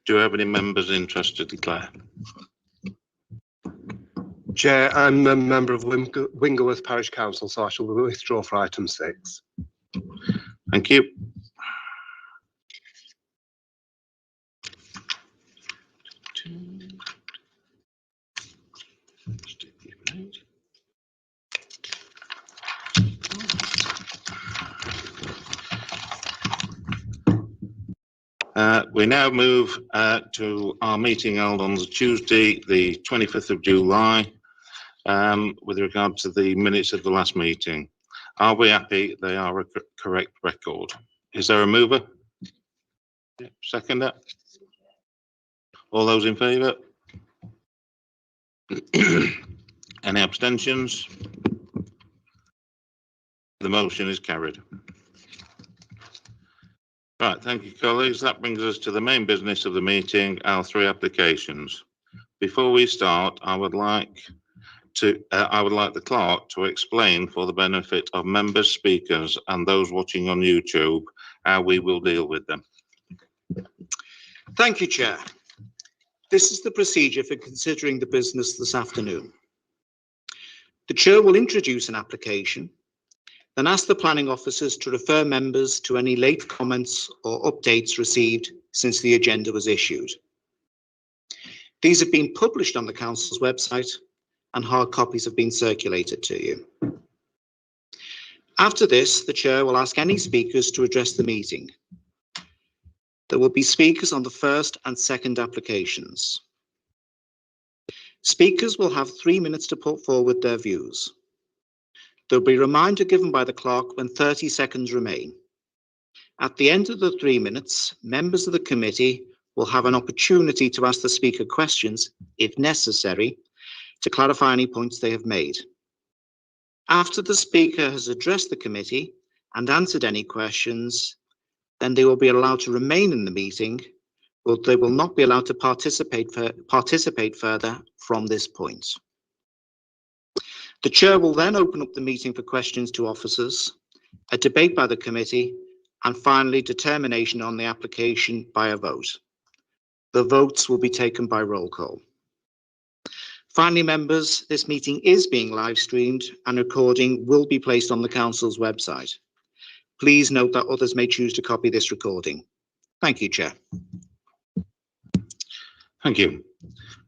Do you have any members interested to declare? Chair, I'm a member of Wingleworth Parish Council, so I shall withdraw for item 6. Thank you. We now move to our meeting held on Tuesday, the 25th of July, with regard to the minutes of the last meeting. Are we happy they are a correct record? Is there a mover? Seconder? All those in favour? Any abstentions? The motion is carried. Right, thank you, colleagues. That brings us to the main business of the meeting, our 3 applications. Before we start, I would like the clerk to explain, for the benefit of members, speakers, and those watching on YouTube, how we will deal with them. Thank you, Chair. This is the procedure for considering the business this afternoon. The Chair will introduce an application, then ask the planning officers to refer members to any late comments or updates received since the agenda was issued. These have been published on the Council's website and hard copies have been circulated to you. After this, the Chair will ask any speakers to address the meeting. There will be speakers on the first and second applications. Speakers will have 3 minutes to put forward their views. There will be a reminder given by the clerk when 30 seconds remain. At the end of the 3 minutes, members of the committee will have an opportunity to ask the speaker questions, if necessary, to clarify any points they have made. After the speaker has addressed the committee and answered any questions, then they will be allowed to remain in the meeting, but they will not be allowed to participate further from this point. The Chair will then open up the meeting for questions to officers, a debate by the committee, and finally determination on the application by a vote. The votes will be taken by roll call. Finally, members, this meeting is being live streamed and recording will be placed on the Council's website. Please note that others may choose to copy this recording. Thank you, Chair. Thank you.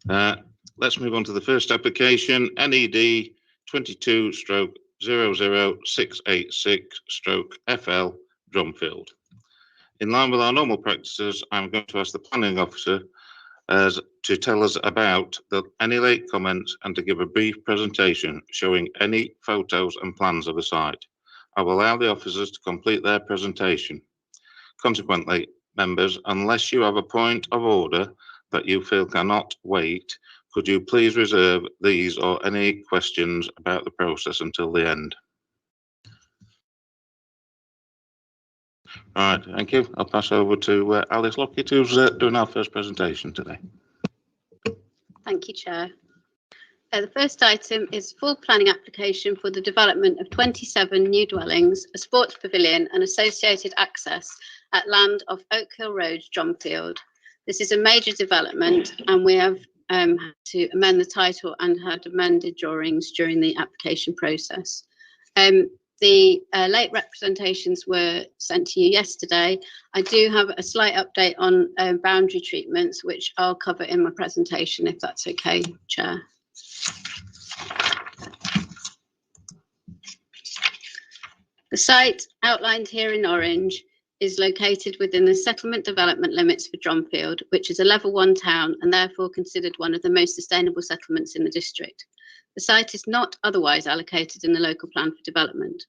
Let's move on to the first application, NED 22/00686/FL Drumfield. In line with our normal practices, I'm going to ask the planning officer to tell us about any late comments and to give a brief presentation showing any photos and plans of the site. I will allow the officers to complete their presentation. Consequently, members, unless you have a point of order that you feel cannot wait, could you please reserve these or any questions about the process until the end? All right, thank you. I'll pass over to Alice Lockett, who's doing our first presentation today. Thank you, Chair. The first item is full planning application for the development of 27 new dwellings, a sports pavilion and associated access at land off Oak Hill Road, Drumfield. This is a major development and we have had to amend the title and had amended drawings during the application process. The late representations were sent to you yesterday. I do have a slight update on boundary treatments, which I'll cover in my presentation, if that's okay, Chair. The site outlined here in orange is located within the settlement development limits for Drumfield, which is a level 1 town and therefore considered one of the most sustainable settlements in the district. The site is not otherwise allocated in the local plan for development.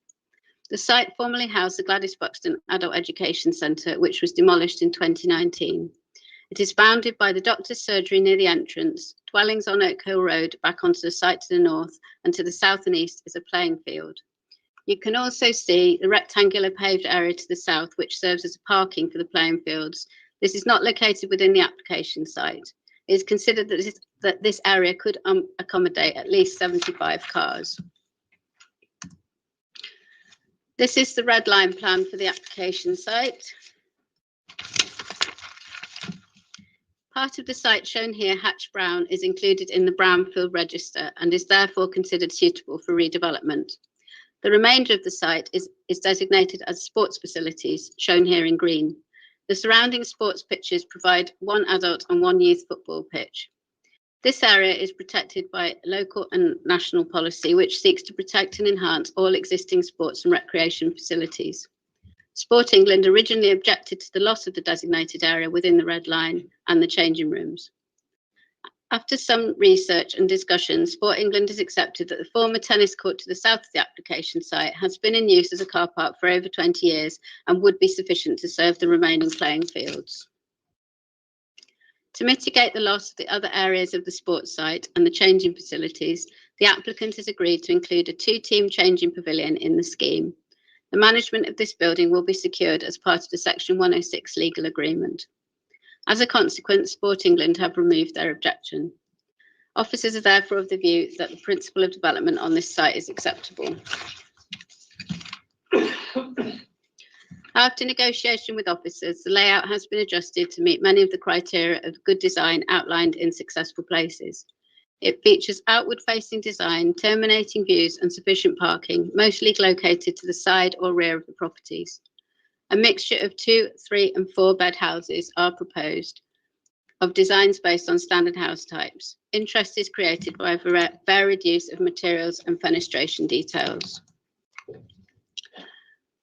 The site formerly housed the Gladys Buxton Adult Education Centre, which was demolished in 2019. It is bounded by the doctor's surgery near the entrance, dwellings on Oak Hill Road back onto the site to the north, and to the south and east is a playing field. You can also see the rectangular paved area to the south, which serves as parking for the playing fields. This is not located within the application site. It is considered that this area could accommodate at least 75 cars. This is the red line plan for the application site. Part of the site shown here, Hatch Brown, is included in the Brownfield Register and is therefore considered suitable for redevelopment. The remainder of the site is designated as sports facilities, shown here in green. The surrounding sports pitches provide one adult and one youth football pitch. This area is protected by local and national policy, which seeks to protect and enhance all existing sports and recreation facilities. Sport England originally objected to the loss of the designated area within the Red Line and the changing rooms. After some research and discussion, Sport England has accepted that the former tennis court to the south of the application site has been in use as a car park for over 20 years and would be sufficient to serve the remaining playing fields. To mitigate the loss of the other areas of the sports site and the changing facilities, the applicant has agreed to include a two-team changing pavilion in the scheme. The management of this building will be secured as part of the Section 106 legal agreement. As a consequence, Sport England have removed their objection. Officers are therefore of the view that the principle of development on this site is acceptable. After negotiation with officers, the layout has been adjusted to meet many of the criteria of good design outlined in Successful Places. It features outward-facing design, terminating views and sufficient parking, mostly located to the side or rear of the properties. A mixture of 2, 3 and 4 bed houses are proposed, of designs based on standard house types. Interest is created by varied use of materials and fenestration details.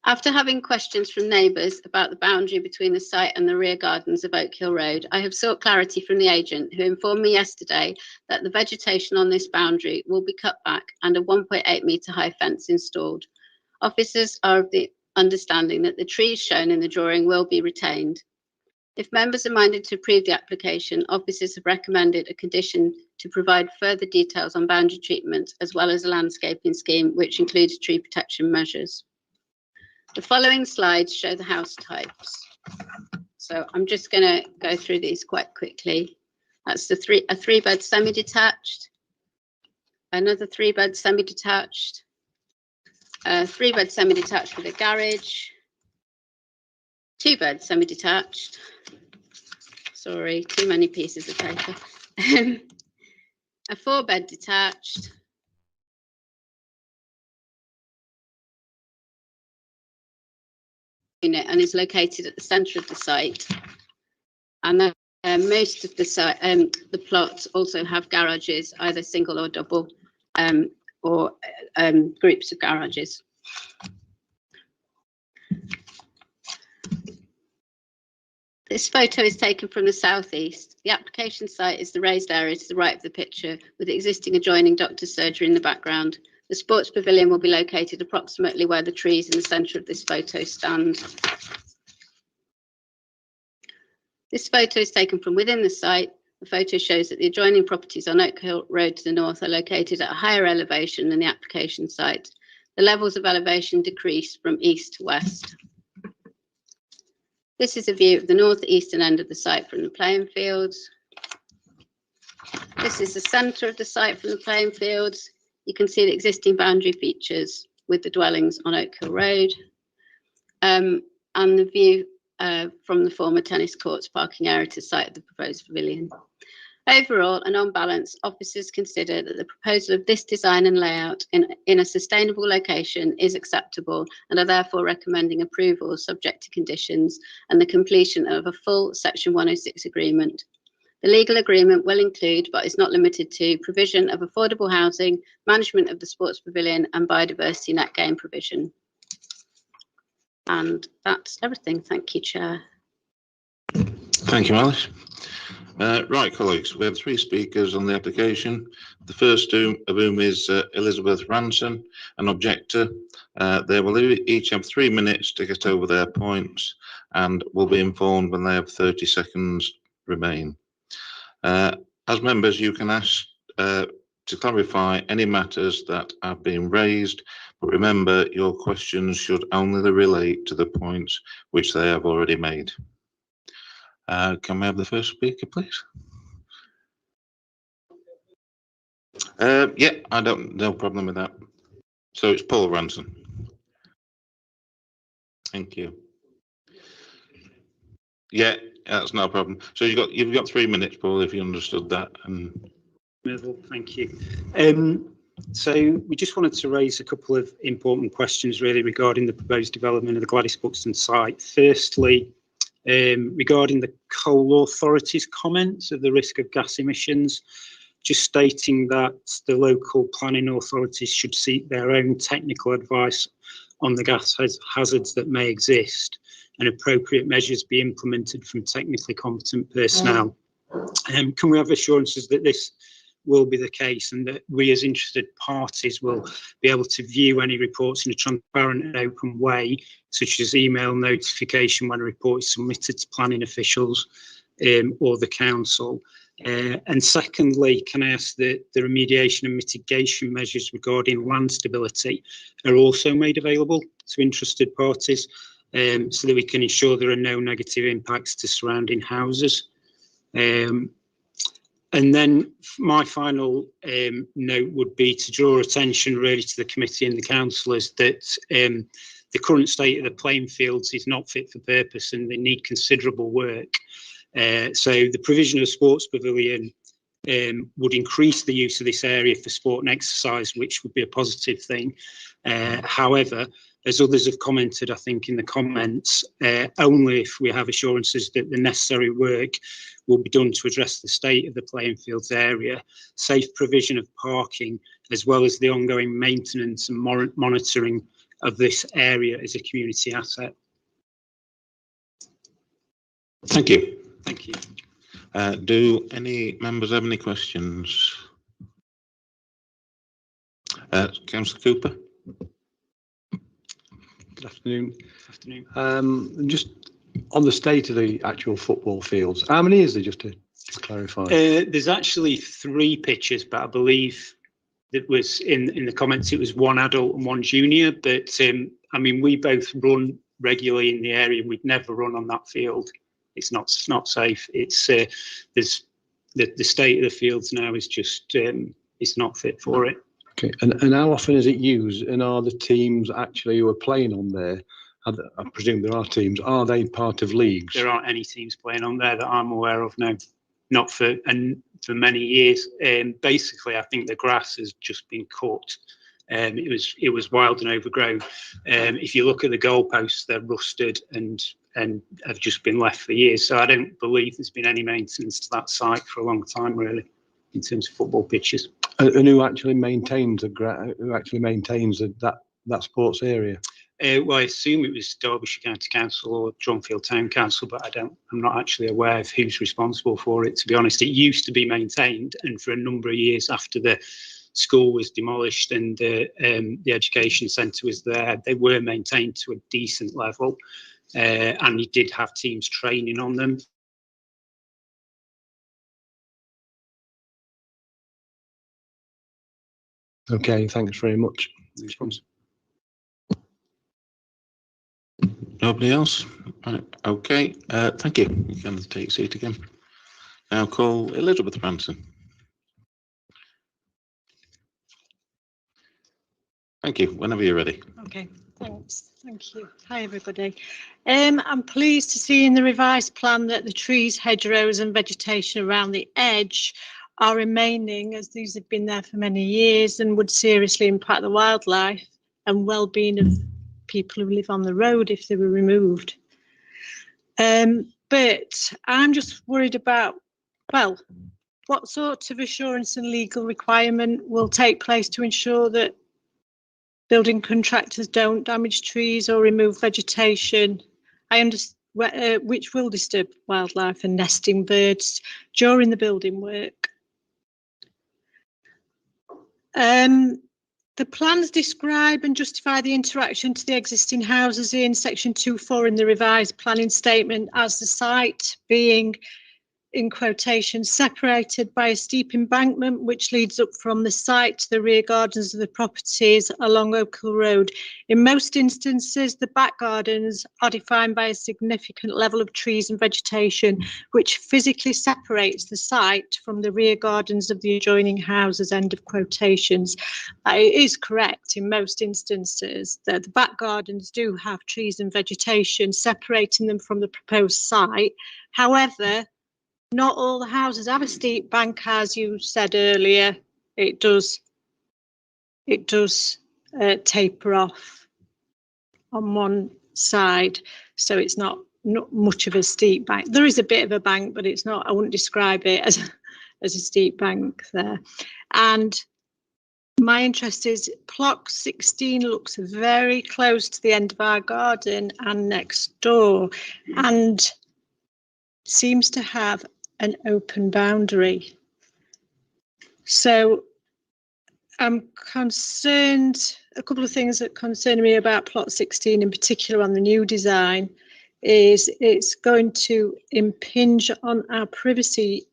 After having questions from neighbours about the boundary between the site and the rear gardens of Oak Hill Road, I have sought clarity from the agent, who informed me yesterday that the vegetation on this boundary will be cut back and a 1.8 metre high fence installed. Officers are of the understanding that the trees shown in the drawing will be retained. If members are minded to approve the application, officers have recommended a condition to provide further details on boundary treatment, as well as a landscaping scheme, which includes tree protection measures. The following slides show the house types. So I'm just going to go through these quite quickly. That's a 3-bed semi-detached, another 3-bed semi-detached, a 3-bed semi-detached with a garage, 2-bed semi-detached. Sorry, too many pieces of paper. A 4-bed detached, unit, and is located at the centre of the site. And most of the site, the plots also have garages, either single or double, or groups of garages. This photo is taken from the southeast. The application site is the raised area to the right of the picture, with the existing adjoining doctor's surgery in the background. The sports pavilion will be located approximately where the trees in the centre of this photo stand. This photo is taken from within the site. The photo shows that the adjoining properties on Oak Hill Road to the north are located at a higher elevation than the application site. The levels of elevation decrease from east to west. This is a view of the northeastern end of the site from the playing fields. This is the centre of the site from the playing fields. You can see the existing boundary features with the dwellings on Oak Hill Road, and the view from the former tennis courts parking area to the site of the proposed pavilion. Overall, and on balance, officers consider that the proposal of this design and layout in a sustainable location is acceptable, and are therefore recommending approval subject to conditions and the completion of a full Section 106 agreement. The legal agreement will include, but is not limited to, provision of affordable housing, management of the sports pavilion and biodiversity net gain provision. And that's everything. Thank you, Chair. Thank you, Alice. Right, colleagues, we have 3 speakers on the application. The first of whom is Elizabeth Ranson, an objector. They will each have 3 minutes to get over their points and will be informed when they have 30 seconds remain. As members, you can ask to clarify any matters that have been raised, but remember your questions should only relate to the points which they have already made. Can we have the first speaker, please? Yeah, no problem with that. So it's Paul Ranson. Thank you. Yeah, That's no problem. So you've got 3 minutes, Paul, if you understood that. And Thank you. So we just wanted to raise a couple of important questions really regarding the proposed development of the Gladys Buxton site. Firstly, regarding the coal authority's comments of the risk of gas emissions, just stating that the local planning authorities should seek their own technical advice on the gas hazards that may exist and appropriate measures be implemented from technically competent personnel. Can we have assurances that this will be the case and that we as interested parties will be able to view any reports in a transparent and open way, such as email notification when a report is submitted to planning officials or the council? And secondly, can I ask that the remediation and mitigation measures regarding land stability are also made available to interested parties so that we can ensure there are no negative impacts to surrounding houses? And then my final note would be to draw attention really to the committee and the councillors that the current state of the playing fields is not fit for purpose and they need considerable work. So the provision of a sports pavilion would increase the use of this area for sport and exercise, which would be a positive thing. However, as others have commented, I think in the comments, only if we have assurances that the necessary work will be done to address the state of the playing fields area, safe provision of parking, as well as the ongoing maintenance and monitoring of this area as a community asset. thank you. Thank you. Do any members have any questions? Councillor Cooper? Good afternoon. Afternoon. Just on the state of the actual football fields, how many is there, just to clarify? There's actually 3 pitches, but I believe that was in the comments, it was 1 adult and 1 junior. But I mean, we both run regularly in the area. We'd never run on that field. It's not safe. It's there's the state of the fields now is just it's not fit for it. Okay, and how often is it used? And are the teams actually who are playing on there? I presume there are teams. Are they part of leagues? There aren't any teams playing on there that I'm aware of. No, not for many years. Basically, I think the grass has just been cut. It was wild and overgrown. If you look at the goalposts, they're rusted and have just been left for years. So I don't believe there's been any maintenance to that site for a long time, really, in terms of football pitches. And who actually maintains that sports area? Well, I assume it was Derbyshire County Council or Drumfield Town Council, but I'm not actually aware of who's responsible for it, to be honest. It used to be maintained, and for a number of years after the school was demolished and the education centre was there, they were maintained to a decent level, and you did have teams training on them. Okay, thanks very much. Nobody else? Right, okay, thank you. You can take a seat again. Now call Elizabeth Branson. Thank you, whenever you're ready. Okay, thanks. Thank you. Hi, everybody. I'm pleased to see in the revised plan that the trees, hedgerows and vegetation around the edge are remaining, as these have been there for many years and would seriously impact the wildlife and well-being of people who live on the road if they were removed. But I'm just worried about, well, what sort of assurance and legal requirement will take place to ensure that building contractors don't damage trees or remove vegetation, which will disturb wildlife and nesting birds during the building work. The plans describe and justify the interaction to the existing houses in section 2.4 in the revised planning statement as the site being in quotation, separated by a steep embankment which leads up from the site to the rear gardens of the properties along Oak Hill Road. In most instances, the back gardens are defined by a significant level of trees and vegetation, which physically separates the site from the rear gardens of the adjoining houses, end of quotations. It is correct in most instances that the back gardens do have trees and vegetation separating them from the proposed site. However, not all the houses have a steep bank, as you said earlier. It does taper off on one side, so it's not much of a steep bank. There is a bit of a bank, but it's not. I wouldn't describe it as a steep bank there. And my interest is plot 16 looks very close to the end of our garden and next door, and seems to have an open boundary. So I'm concerned, a couple of things that concern me about plot 16 in particular on the new design is it's going to impinge on our privacy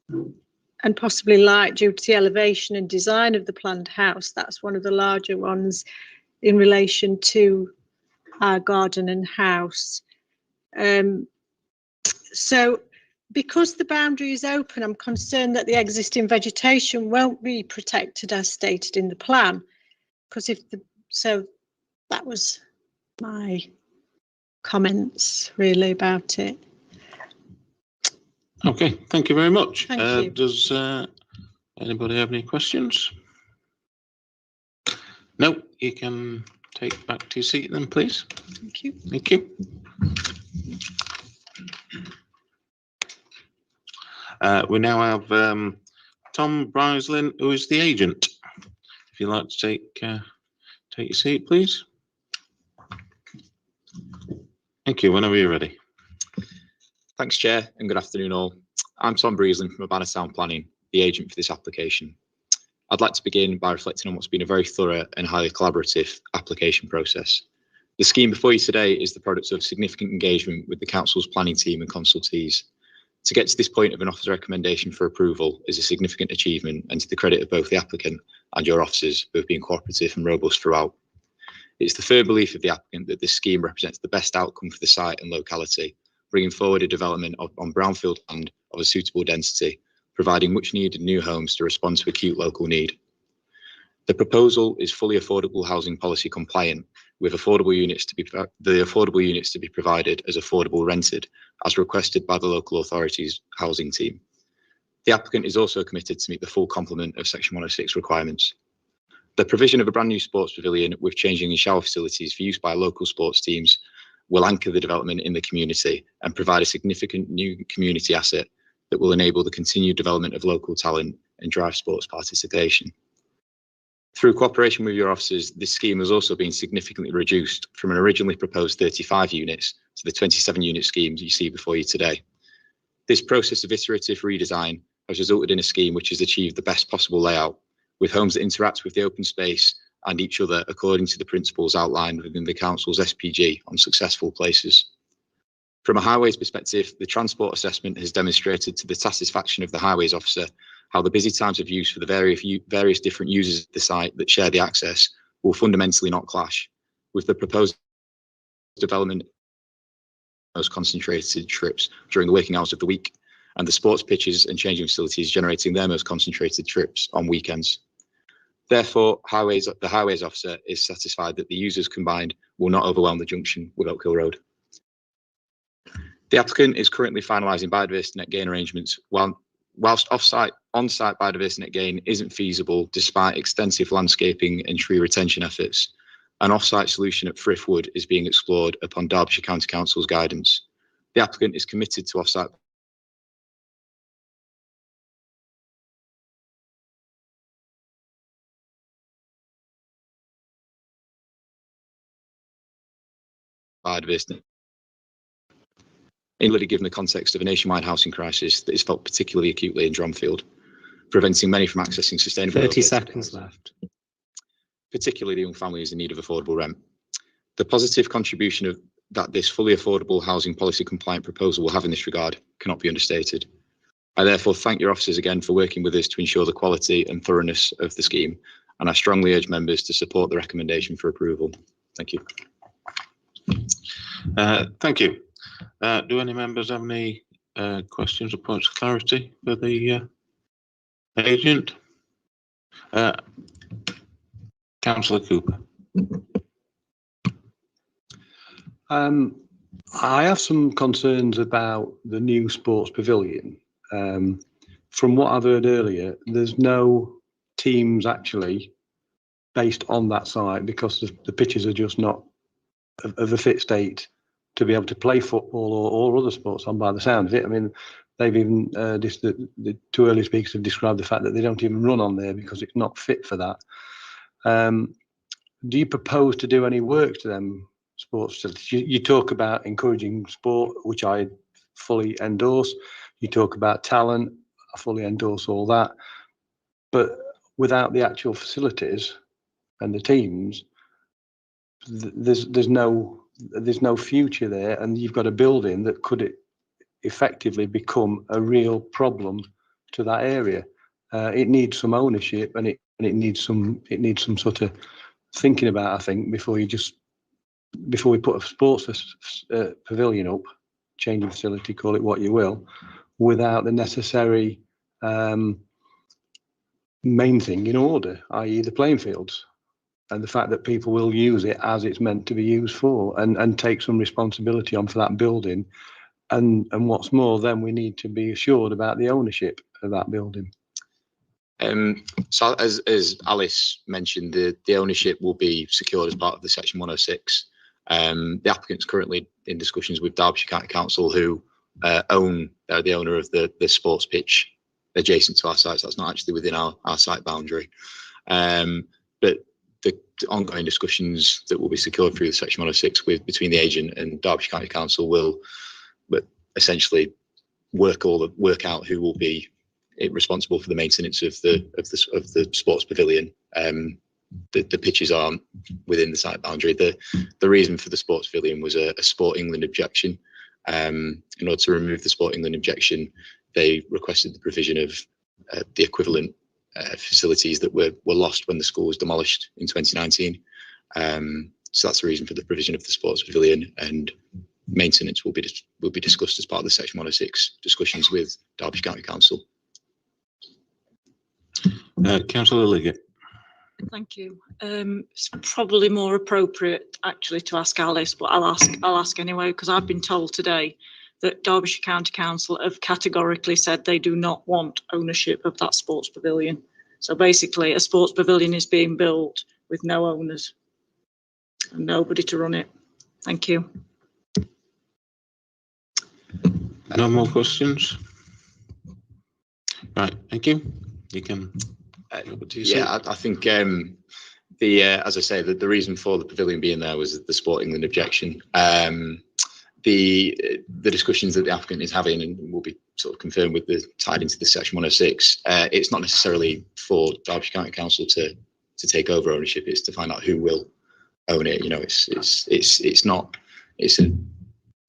and possibly light due to the elevation and design of the planned house. That's one of the larger ones in relation to our garden and house. So because the boundary is open, I'm concerned that the existing vegetation won't be protected as stated in the plan. Because so that was my comments really about it. Okay, thank you very much. Thank you. Does anybody have any questions? No, you can take back to your seat then, please. Thank you. Thank you. We now have Tom Breislin, who is the agent. If you'd like to take your seat, please. Thank you. Whenever you're ready. Thanks, Chair, and good afternoon all. I'm Tom Breislin from Urbana Sound Planning, the agent for this application. I'd like to begin by reflecting on what's been a very thorough and highly collaborative application process. The scheme before you today is the product of significant engagement with the Council's planning team and consultees. To get to this point of an officer recommendation for approval is a significant achievement and to the credit of both the applicant and your officers who have been cooperative and robust throughout. It's the firm belief of the applicant that this scheme represents the best outcome for the site and locality, bringing forward a development on brownfield land of a suitable density, providing much needed new homes to respond to acute local need. The proposal is fully affordable housing policy compliant, with the affordable units to be provided as affordable rented, as requested by the local authorities housing team. The applicant is also committed to meet the full complement of Section 106 requirements. The provision of a brand new sports pavilion with changing and shower facilities for use by local sports teams will anchor the development in the community and provide a significant new community asset that will enable the continued development of local talent and drive sports participation. Through cooperation with your officers, this scheme has also been significantly reduced from an originally proposed 35 units to the 27 unit schemes you see before you today. This process of iterative redesign has resulted in a scheme which has achieved the best possible layout, with homes that interact with the open space and each other according to the principles outlined within the Council's SPG on successful places. From a highways perspective, the transport assessment has demonstrated to the satisfaction of the highways officer how the busy times of use for the various different users of the site that share the access will fundamentally not clash, with the proposed development most concentrated trips during the working hours of the week, and the sports pitches and changing facilities generating their most concentrated trips on weekends. Therefore, the highways officer is satisfied that the users combined will not overwhelm the junction with Oak Hill Road. The applicant is currently finalising biodiversity net gain arrangements. Whilst on-site biodiversity net gain isn't feasible despite extensive landscaping and tree retention efforts, an off-site solution at Frith Wood is being explored upon Derbyshire County Council's guidance. The applicant is committed to off-site biodiversity, given the context of a nationwide housing crisis that is felt particularly acutely in Dronfield, preventing many from accessing sustainable. 30 seconds left. Particularly the young families in need of affordable rent. The positive contribution that this fully affordable housing policy compliant proposal will have in this regard cannot be understated. I therefore thank your officers again for working with us to ensure the quality and thoroughness of the scheme, and I strongly urge members to support the recommendation for approval. Thank you. Thank you. Do any members have any questions or points of clarity for the agent? Councillor Cooper. I have some concerns about the new sports pavilion. From what I've heard earlier, there's no teams actually based on that site because the pitches are just not of a fit state to be able to play football or other sports on, by the sound of it. I mean, they've even, the two early speakers have described the fact that they don't even run on there because it's not fit for that. Do you propose to do any work to them sports facilities? You talk about encouraging sport, which I fully endorse. You talk about talent, I fully endorse all that. But without the actual facilities and the teams, there's no future there, and you've got a building that could effectively become a real problem to that area. It needs some ownership, and it needs some sort of thinking about, I think, before we put a sports pavilion up, changing facility, call it what you will, without the necessary main thing in order, i.e. the playing fields, and the fact that people will use it as it's meant to be used for, and take some responsibility on for that building. And what's more, then we need to be assured about the ownership of that building. So as Alice mentioned, the ownership will be secured as part of the Section 106. The applicant's currently in discussions with Derbyshire County Council, who they're the owner of the sports pitch adjacent to our sites. That's not actually within our site boundary. But the ongoing discussions that will be secured through the Section 106 between the agent and Derbyshire County Council will essentially work out who will be responsible for the maintenance of the sports pavilion. The pitches aren't within the site boundary. The reason for the sports pavilion was a Sport England objection. In order to remove the Sport England objection, they requested the provision of the equivalent facilities that were lost when the school was demolished in 2019. So that's the reason for the provision of the sports pavilion, and maintenance will be discussed as part of the Section 106 discussions with Derbyshire County Council. Councillor Liggett. Thank you. It's probably more appropriate actually to ask Alice, but I'll ask anyway, because I've been told today that Derbyshire County Council have categorically said they do not want ownership of that sports pavilion. So basically a sports pavilion is being built with no owners and nobody to run it. Thank you. No more questions? Right, thank you. You can. Yeah, I think as I say, the reason for the pavilion being there was the Sport England objection. The discussions that the applicant is having and will be sort of confirmed with tied into the Section 106. It's not necessarily for Derbyshire County Council to take over ownership. It's to find out who will own it. You know, it's a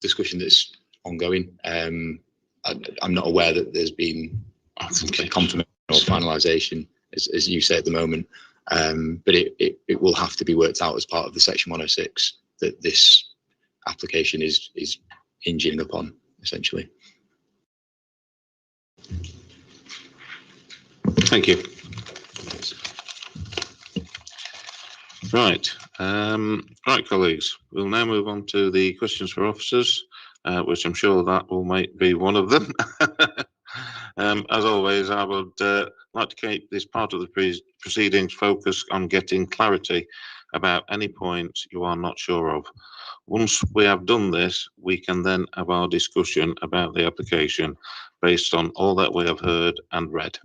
discussion that's ongoing. I'm not aware that there's been a confirmation or finalisation, as you say at the moment, but it will have to be worked out as part of the Section 106 that this application is hinging upon, essentially. Thank you. Right, right, colleagues. We'll now move on to the questions for officers, which I'm sure that will be one of them. As always, I would like to keep this part of the proceedings focused on getting clarity about any points you are not sure of. Once we have done this, we can then have our discussion about the application based on all that we have heard and read.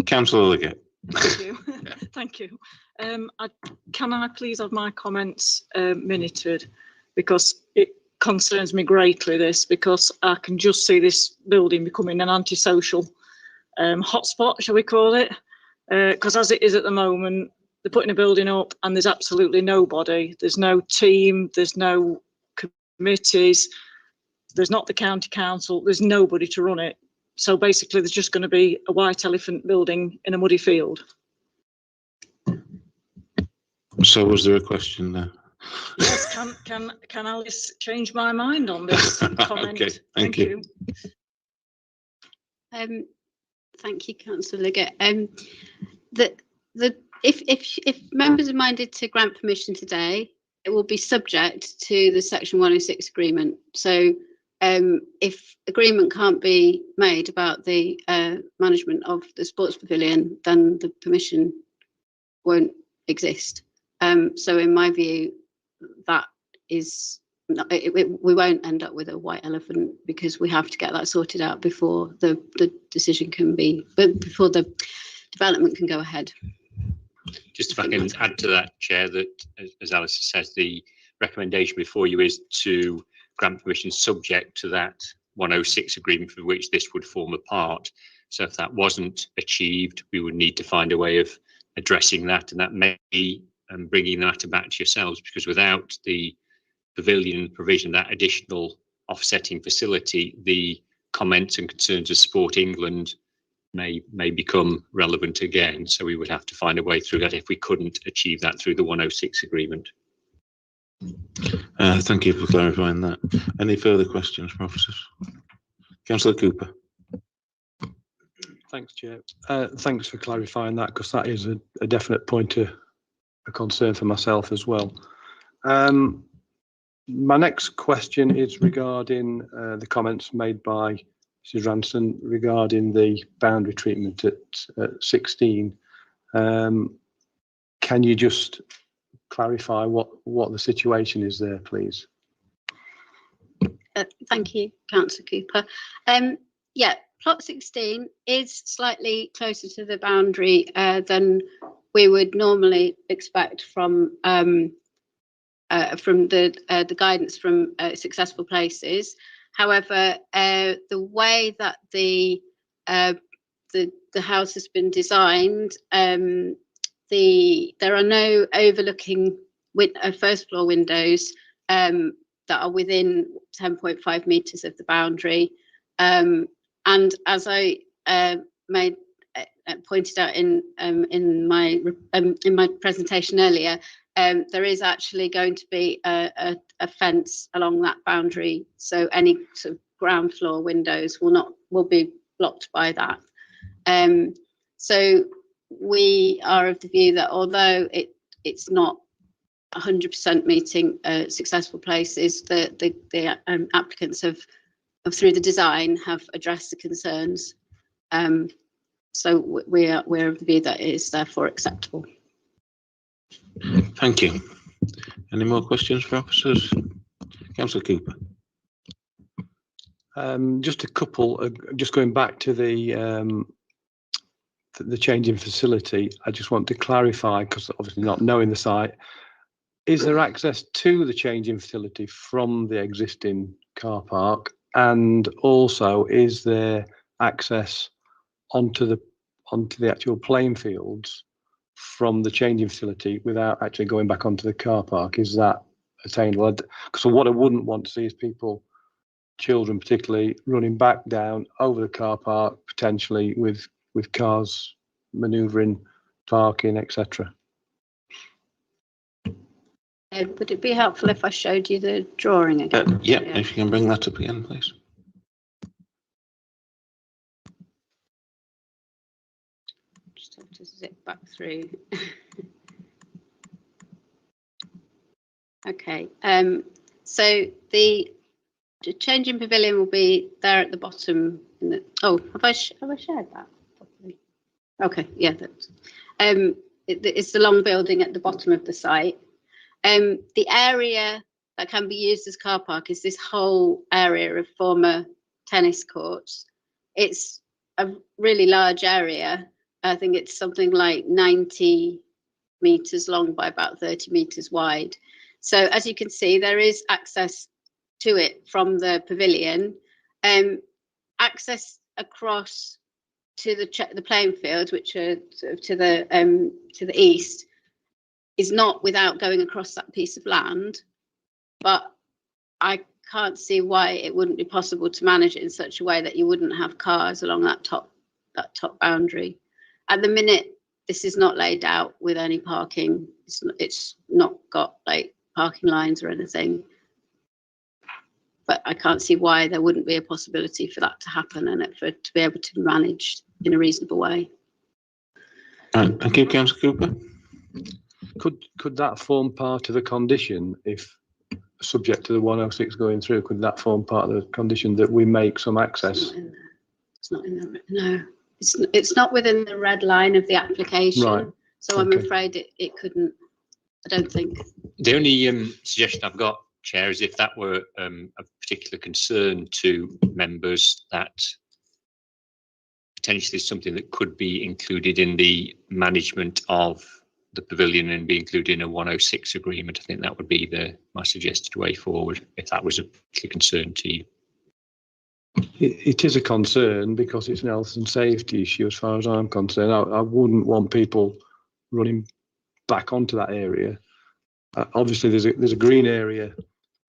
Councillor Liggett. Thank you. Thank you. Can I please have my comments minuted, because it concerns me greatly, because I can just see this building becoming an antisocial hotspot, shall we call it? Because as it is at the moment, they're putting a building up and there's absolutely nobody. There's no team, there's no committees. There's not the county council. There's nobody to run it. So basically, there's just going to be a white elephant building in a muddy field. So was there a question there? Yes, can Alice change my mind on this comment? Okay, thank you. Thank you, Councillor Liggett. If members are minded to grant permission today, it will be subject to the Section 106 agreement. So if agreement can't be made about the management of the sports pavilion, then the permission won't exist. So in my view, that is we won't end up with a white elephant, because we have to get that sorted out before the decision can be, before the development can go ahead. Just if I can add to that, Chair, that as Alice says, the recommendation before you is to grant permission subject to that 106 agreement, for which this would form a part. So if that wasn't achieved, we would need to find a way of addressing that, and that may be bringing the matter back to yourselves, because without the pavilion provision, that additional offsetting facility, the comments and concerns of Sport England may become relevant again. So we would have to find a way through that if we couldn't achieve that through the 106 agreement. Thank you for clarifying that. Any further questions from officers? Councillor Cooper. Thanks, Chair. Thanks for clarifying that, because that is a definite point of a concern for myself as well. My next question is regarding the comments made by Mrs. Ranson regarding the boundary treatment at 16. Can you just clarify what the situation is there, please? Thank you, Councillor Cooper. Yeah, plot 16 is slightly closer to the boundary than we would normally expect from the guidance from Successful Places. However, the way that the house has been designed, there are no overlooking first floor windows that are within 10.5 metres of the boundary. And as I pointed out in my presentation earlier, there is actually going to be a fence along that boundary, so any sort of ground floor windows will be blocked by that. So we are of the view that although it's not 100% meeting Successful Places, the applicants have through the design have addressed the concerns. So we're of the view that it is therefore acceptable. Thank you. Any more questions for officers? Councillor Cooper. Just a couple. Just going back to the changing facility, I just want to clarify, because obviously not knowing the site, is there access to the changing facility from the existing car park, and also is there access onto the actual playing fields from the changing facility without actually going back onto the car park? Is that attainable? Because what I wouldn't want to see is children particularly, running back down over the car park, potentially with cars manoeuvring, parking, etc. Would it be helpful if I showed you the drawing again? Yeah, if you can bring that up again, please. Just have to zip back through. Okay, so the changing pavilion will be there at the bottom. Have I shared that properly? Okay, yeah, that's it's the long building at the bottom of the site. The area that can be used as car park is this whole area of former tennis courts. It's a really large area. I think it's something like 90 metres long by about 30 metres wide. So as you can see, there is access to it from the pavilion. Access across to the playing field, which are sort of to the east, is not without going across that piece of land. But I can't see why it wouldn't be possible to manage it in such a way that you wouldn't have cars along that top boundary. At the minute, this is not laid out with any parking. It's not got like parking lines or anything. But I can't see why there wouldn't be a possibility for that to happen and for it to be able to be managed in a reasonable way. Thank you, Councillor Cooper. Could that form part of the condition if subject to the 106 going through? Could that form part of the condition that we make some access? It's not in there. No, it's not within the red line of the application. Right. So I'm afraid it couldn't. I don't think. The only suggestion I've got, Chair, is if that were a particular concern to members, that potentially something that could be included in the management of the pavilion and be included in a 106 agreement. I think that would be my suggested way forward, if that was a particular concern to you. It is a concern because it's an health and safety issue as far as I'm concerned. I wouldn't want people running back onto that area. Obviously, there's a green area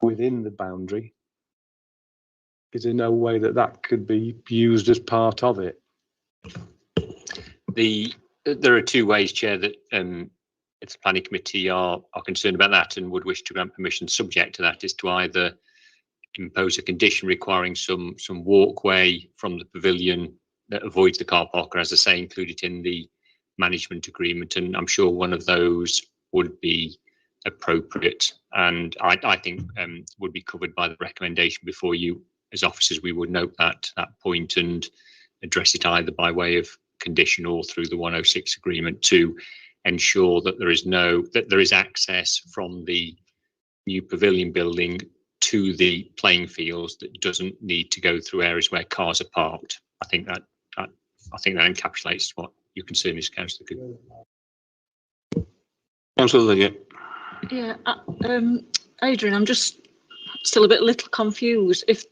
within the boundary. Is there no way that could be used as part of it? There are two ways, Chair, that if the planning committee are concerned about that and would wish to grant permission subject to that, is to either impose a condition requiring some walkway from the pavilion that avoids the car park, or as I say, include it in the management agreement. And I'm sure one of those would be appropriate, and I think would be covered by the recommendation before you. As officers, we would note that point and address it either by way of condition or through the 106 agreement to ensure that there is access from the new pavilion building to the playing fields that doesn't need to go through areas where cars are parked. I think that encapsulates what your concern is, Councillor Cooper. Councillor Liggett. Yeah, Adrian, I'm just still a little confused. If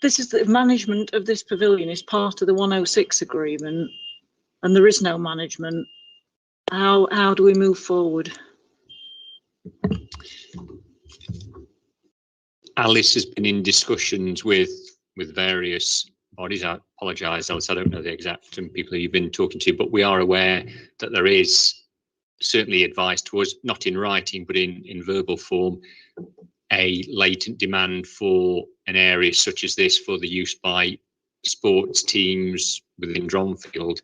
this is the management of this pavilion is part of the 106 agreement and there is no management, how do we move forward? Alice has been in discussions with various bodies. I apologise, Alice, I don't know the exact people you've been talking to, but we are aware that there is certainly advice to us, not in writing, but in verbal form, a latent demand for an area such as this for the use by sports teams within Dronfield.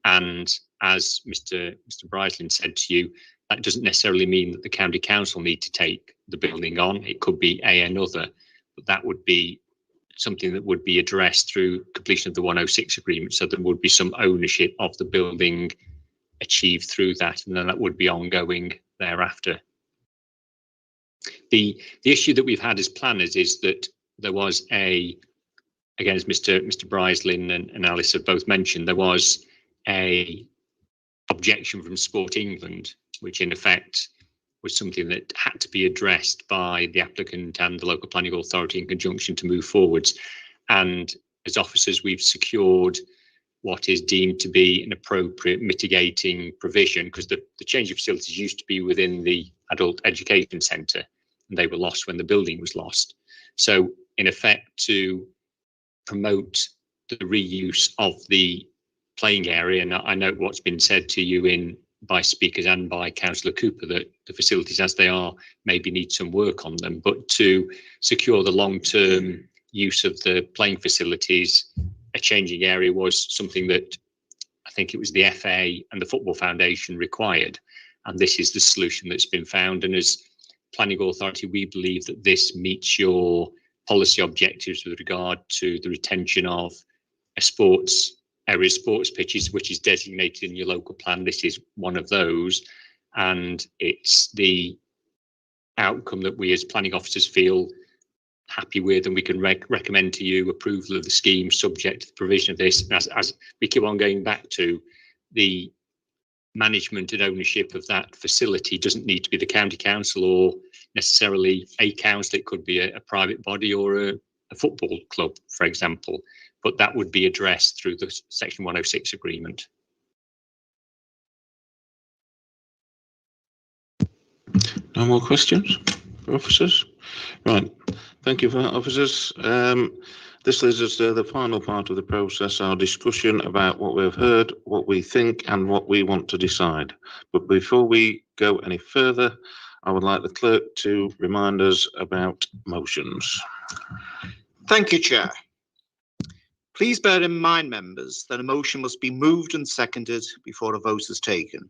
And as Mr. Breislin said to you, that doesn't necessarily mean that the county council need to take the building on. It could be another, but that would be something that would be addressed through completion of the 106 agreement. So there would be some ownership of the building achieved through that, and then that would be ongoing thereafter. The issue that we've had as planners is that there was again, as Mr. Breislin and Alice have both mentioned, there was a objection from Sport England, which in effect was something that had to be addressed by the applicant and the local planning authority in conjunction to move forwards. And as officers, we've secured what is deemed to be an appropriate mitigating provision, because the change of facilities used to be within the adult education centre, and they were lost when the building was lost. So in effect, to promote the reuse of the playing area, and I note what's been said to you by speakers and by Councillor Cooper, that the facilities as they are maybe need some work on them, but to secure the long-term use of the playing facilities, a changing area was something that I think it was the FA and the Football Foundation required, and this is the solution that's been found. And as planning authority, we believe that this meets your policy objectives with regard to the retention of a sports pitches, which is designated in your local plan. This is one of those, and it's the outcome that we as planning officers feel happy with, and we can recommend to you approval of the scheme subject to the provision of this. As we keep on going back to, the management and ownership of that facility doesn't need to be the county council or necessarily a council. It could be a private body or a football club, for example, but that would be addressed through the Section 106 agreement. No more questions for officers? Right, thank you for that, officers. This leads us to the final part of the process, our discussion about what we've heard, what we think and what we want to decide. But before we go any further, I would like the clerk to remind us about motions. Thank you, Chair. Please bear in mind, members, that a motion must be moved and seconded before a vote is taken.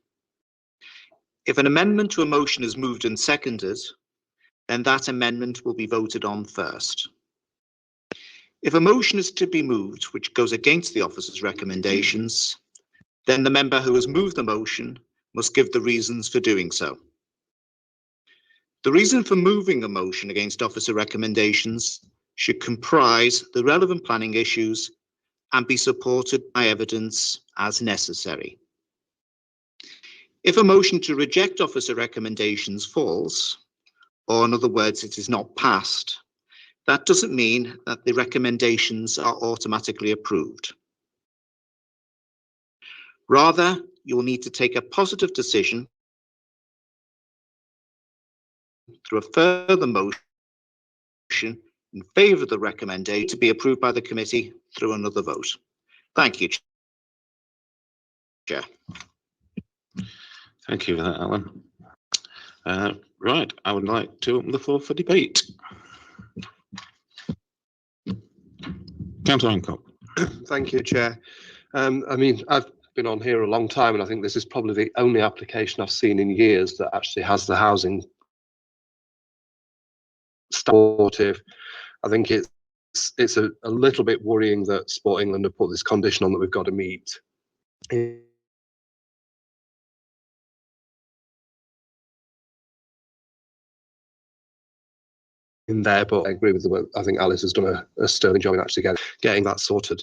If an amendment to a motion is moved and seconded, then that amendment will be voted on first. If a motion is to be moved which goes against the officer's recommendations, then the member who has moved the motion must give the reasons for doing so. The reason for moving a motion against officer recommendations should comprise the relevant planning issues and be supported by evidence as necessary. If a motion to reject officer recommendations falls, or in other words, it is not passed, that doesn't mean that the recommendations are automatically approved. Rather, you will need to take a positive decision through a further motion in favour of the recommendation to be approved by the committee through another vote. Thank you, Chair. Thank you for that, Alan. Right, I would like to open the floor for debate. Councillor Hancock. Thank you, Chair. I mean, I've been on here a long time, and I think this is probably the only application I've seen in years that actually has the housing supportive. I think it's a little bit worrying that Sport England have put this condition on that we've got to meet in there, but I agree with the. I think Alice has done a sterling job in actually getting that sorted.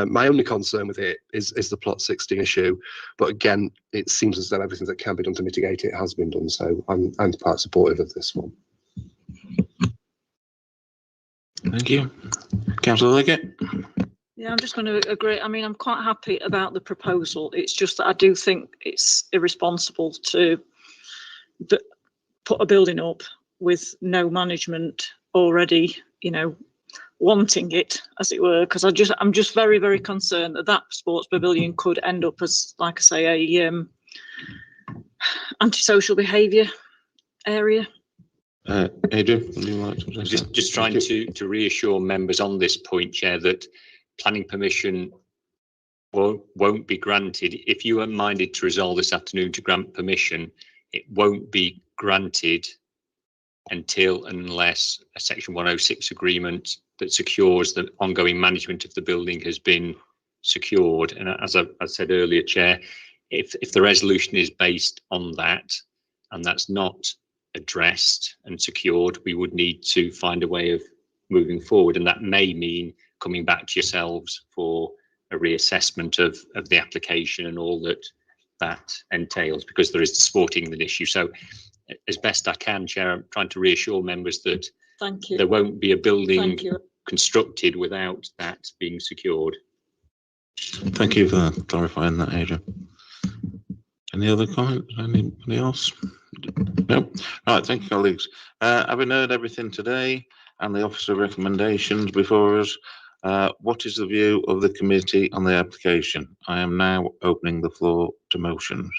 My only concern with it is the plot 16 issue, but again, it seems as though everything that can be done to mitigate it has been done. So I'm quite supportive of this one. Thank you. Councillor Leggett. Yeah, I'm just going to agree. I mean, I'm quite happy about the proposal. It's just that I do think it's irresponsible to put a building up with no management already, you know, wanting it, as it were, because I'm just very, very concerned that that sports pavilion could end up as, like I say, a antisocial behaviour area. Adrian, would you like to say Just trying to reassure members on this point, Chair, that planning permission won't be granted. If you are minded to resolve this afternoon to grant permission, it won't be granted until unless a Section 106 agreement that secures the ongoing management of the building has been secured. And as I said earlier, Chair, if the resolution is based on that and that's not addressed and secured, we would need to find a way of moving forward, and that may mean coming back to yourselves for a reassessment of the application and all that entails, because there is the Sport England issue. So as best I can, Chair, I'm trying to reassure members that Thank you. there won't be a building Thank you. constructed without that being secured. Thank you for clarifying that, Adrian. Any other comments? Anybody else? No. Right, thank you, colleagues. Having heard everything today and the officer recommendations before us, what is the view of the committee on the application? I am now opening the floor to motions.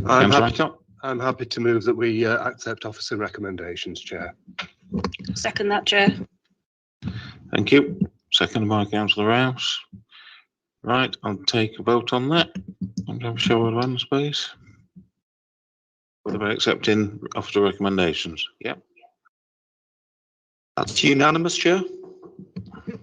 I'm happy to move that we accept officer recommendations, Chair. Second that, Chair. Thank you. Seconded by Councillor Rouse. Right, I'll take a vote on that. I'm going to show of hands, please. About accepting officer recommendations. Yep. That's unanimous, Chair. Yep.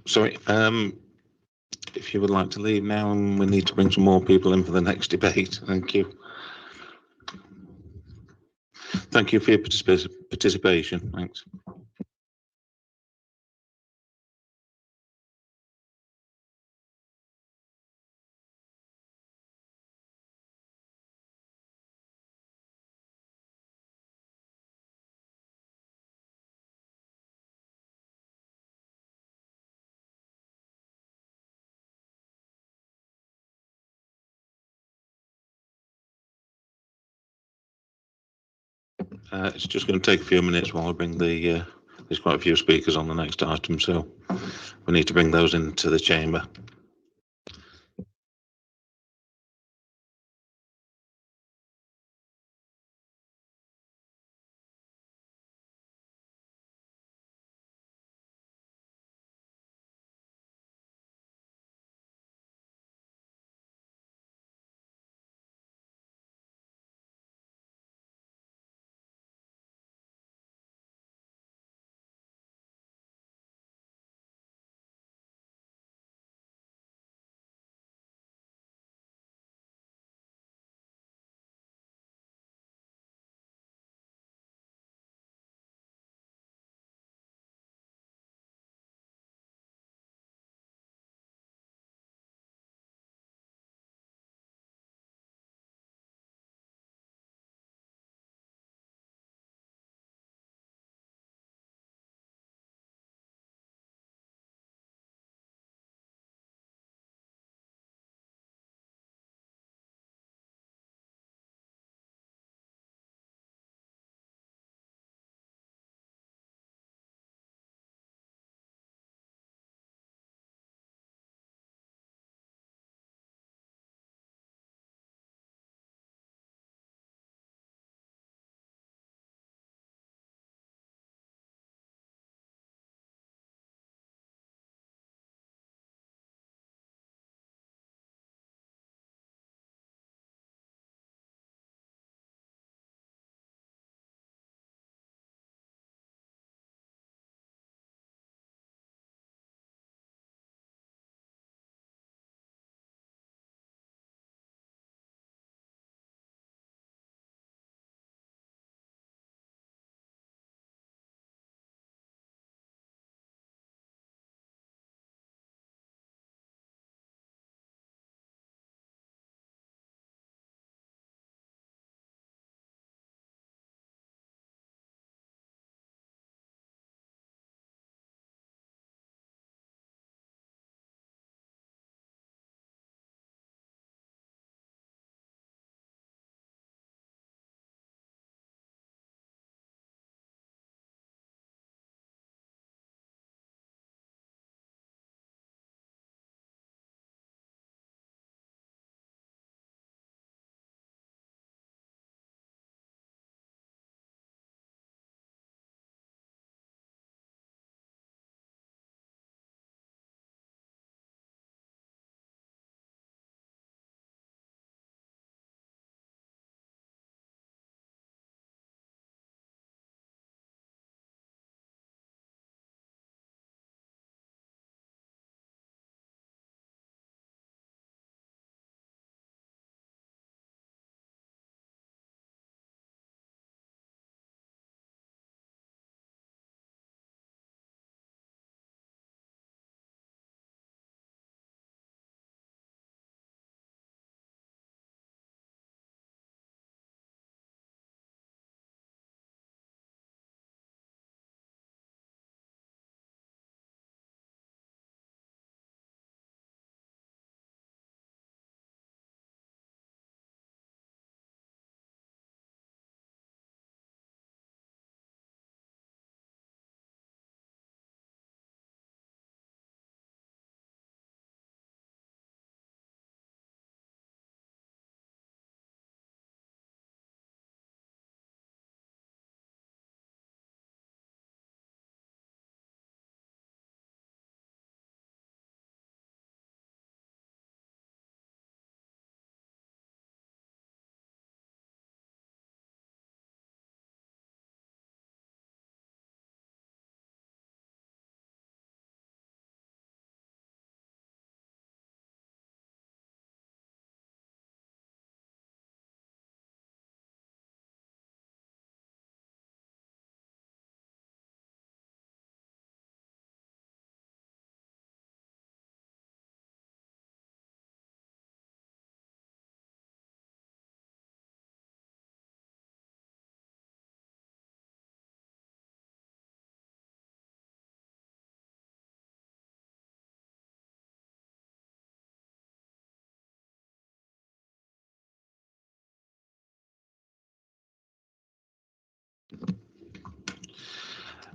Sorry, if you would like to leave now, and we need to bring some more people in for the next debate. Thank you. Thank you for your participation. Thanks. It's just going to take a few minutes while I bring the, there's quite a few speakers on the next item, so we need to bring those into the chamber.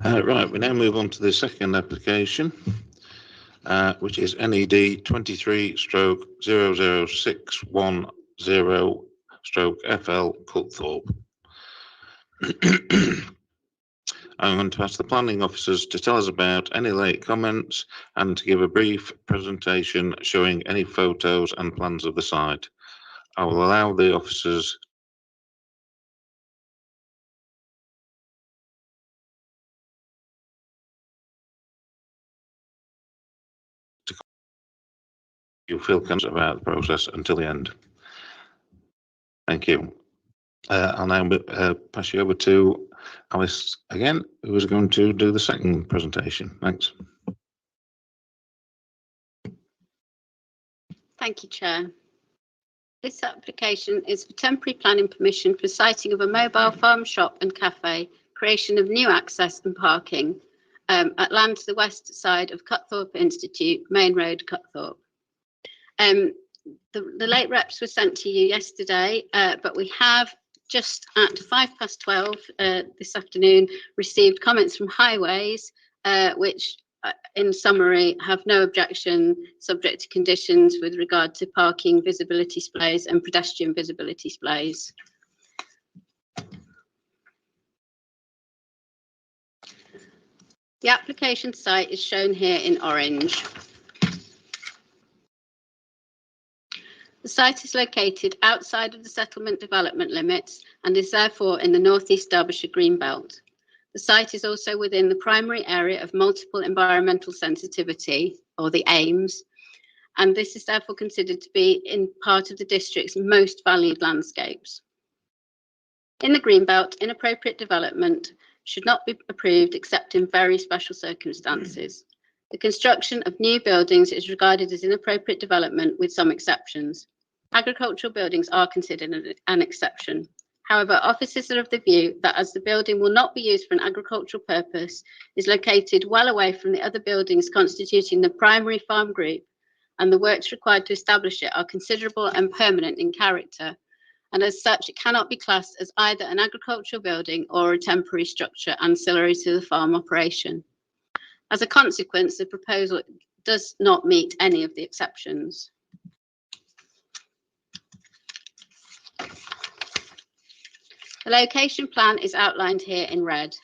Right, we now move on to the second application, which is NED 23/00610/FL Culthorpe. I'm going to ask the planning officers to tell us about any late comments and to give a brief presentation showing any photos and plans of the site. I will allow the officers to you feel confident about the process until the end. Thank you. I'll now pass you over to Alice again, who is going to do the second presentation. Thanks. Thank you, Chair. This application is for temporary planning permission for siting of a mobile farm shop and cafe, creation of new access and parking at land to the west side of Cutthorpe Institute, Main Road, Cutthorpe. The late reps were sent to you yesterday, but we have just at 12:05 this afternoon received comments from Highways, which in summary have no objection subject to conditions with regard to parking, visibility displays and pedestrian visibility displays. The application site is shown here in orange. The site is located outside of the settlement development limits and is therefore in the North East Derbyshire Greenbelt. The site is also within the primary area of multiple environmental sensitivity, or the AIMS, and this is therefore considered to be in part of the district's most valued landscapes. In the Greenbelt, inappropriate development should not be approved except in very special circumstances. The construction of new buildings is regarded as inappropriate development with some exceptions. Agricultural buildings are considered an exception. However, officers are of the view that as the building will not be used for an agricultural purpose, is located well away from the other buildings constituting the primary farm group, and the works required to establish it are considerable and permanent in character, and as such it cannot be classed as either an agricultural building or a temporary structure ancillary to the farm operation. As a consequence, the proposal does not meet any of the exceptions. The location plan is outlined here in red.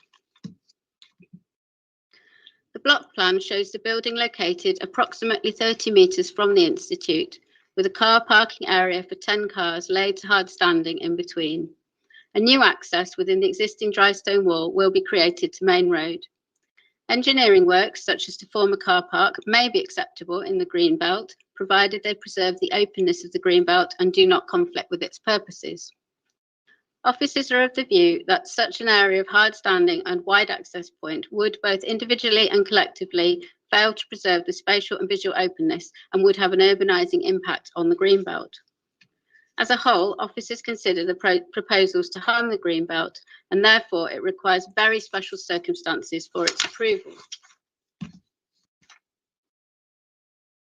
The block plan shows the building located approximately 30 metres from the Institute, with a car parking area for 10 cars laid to hard standing in between. A new access within the existing dry stone wall will be created to Main Road. Engineering works, such as to form a car park, may be acceptable in the Greenbelt, provided they preserve the openness of the Greenbelt and do not conflict with its purposes. Officers are of the view that such an area of hard standing and wide access point would both individually and collectively fail to preserve the spatial and visual openness and would have an urbanising impact on the Greenbelt. As a whole, officers consider the proposals to harm the Greenbelt, and therefore it requires very special circumstances for its approval.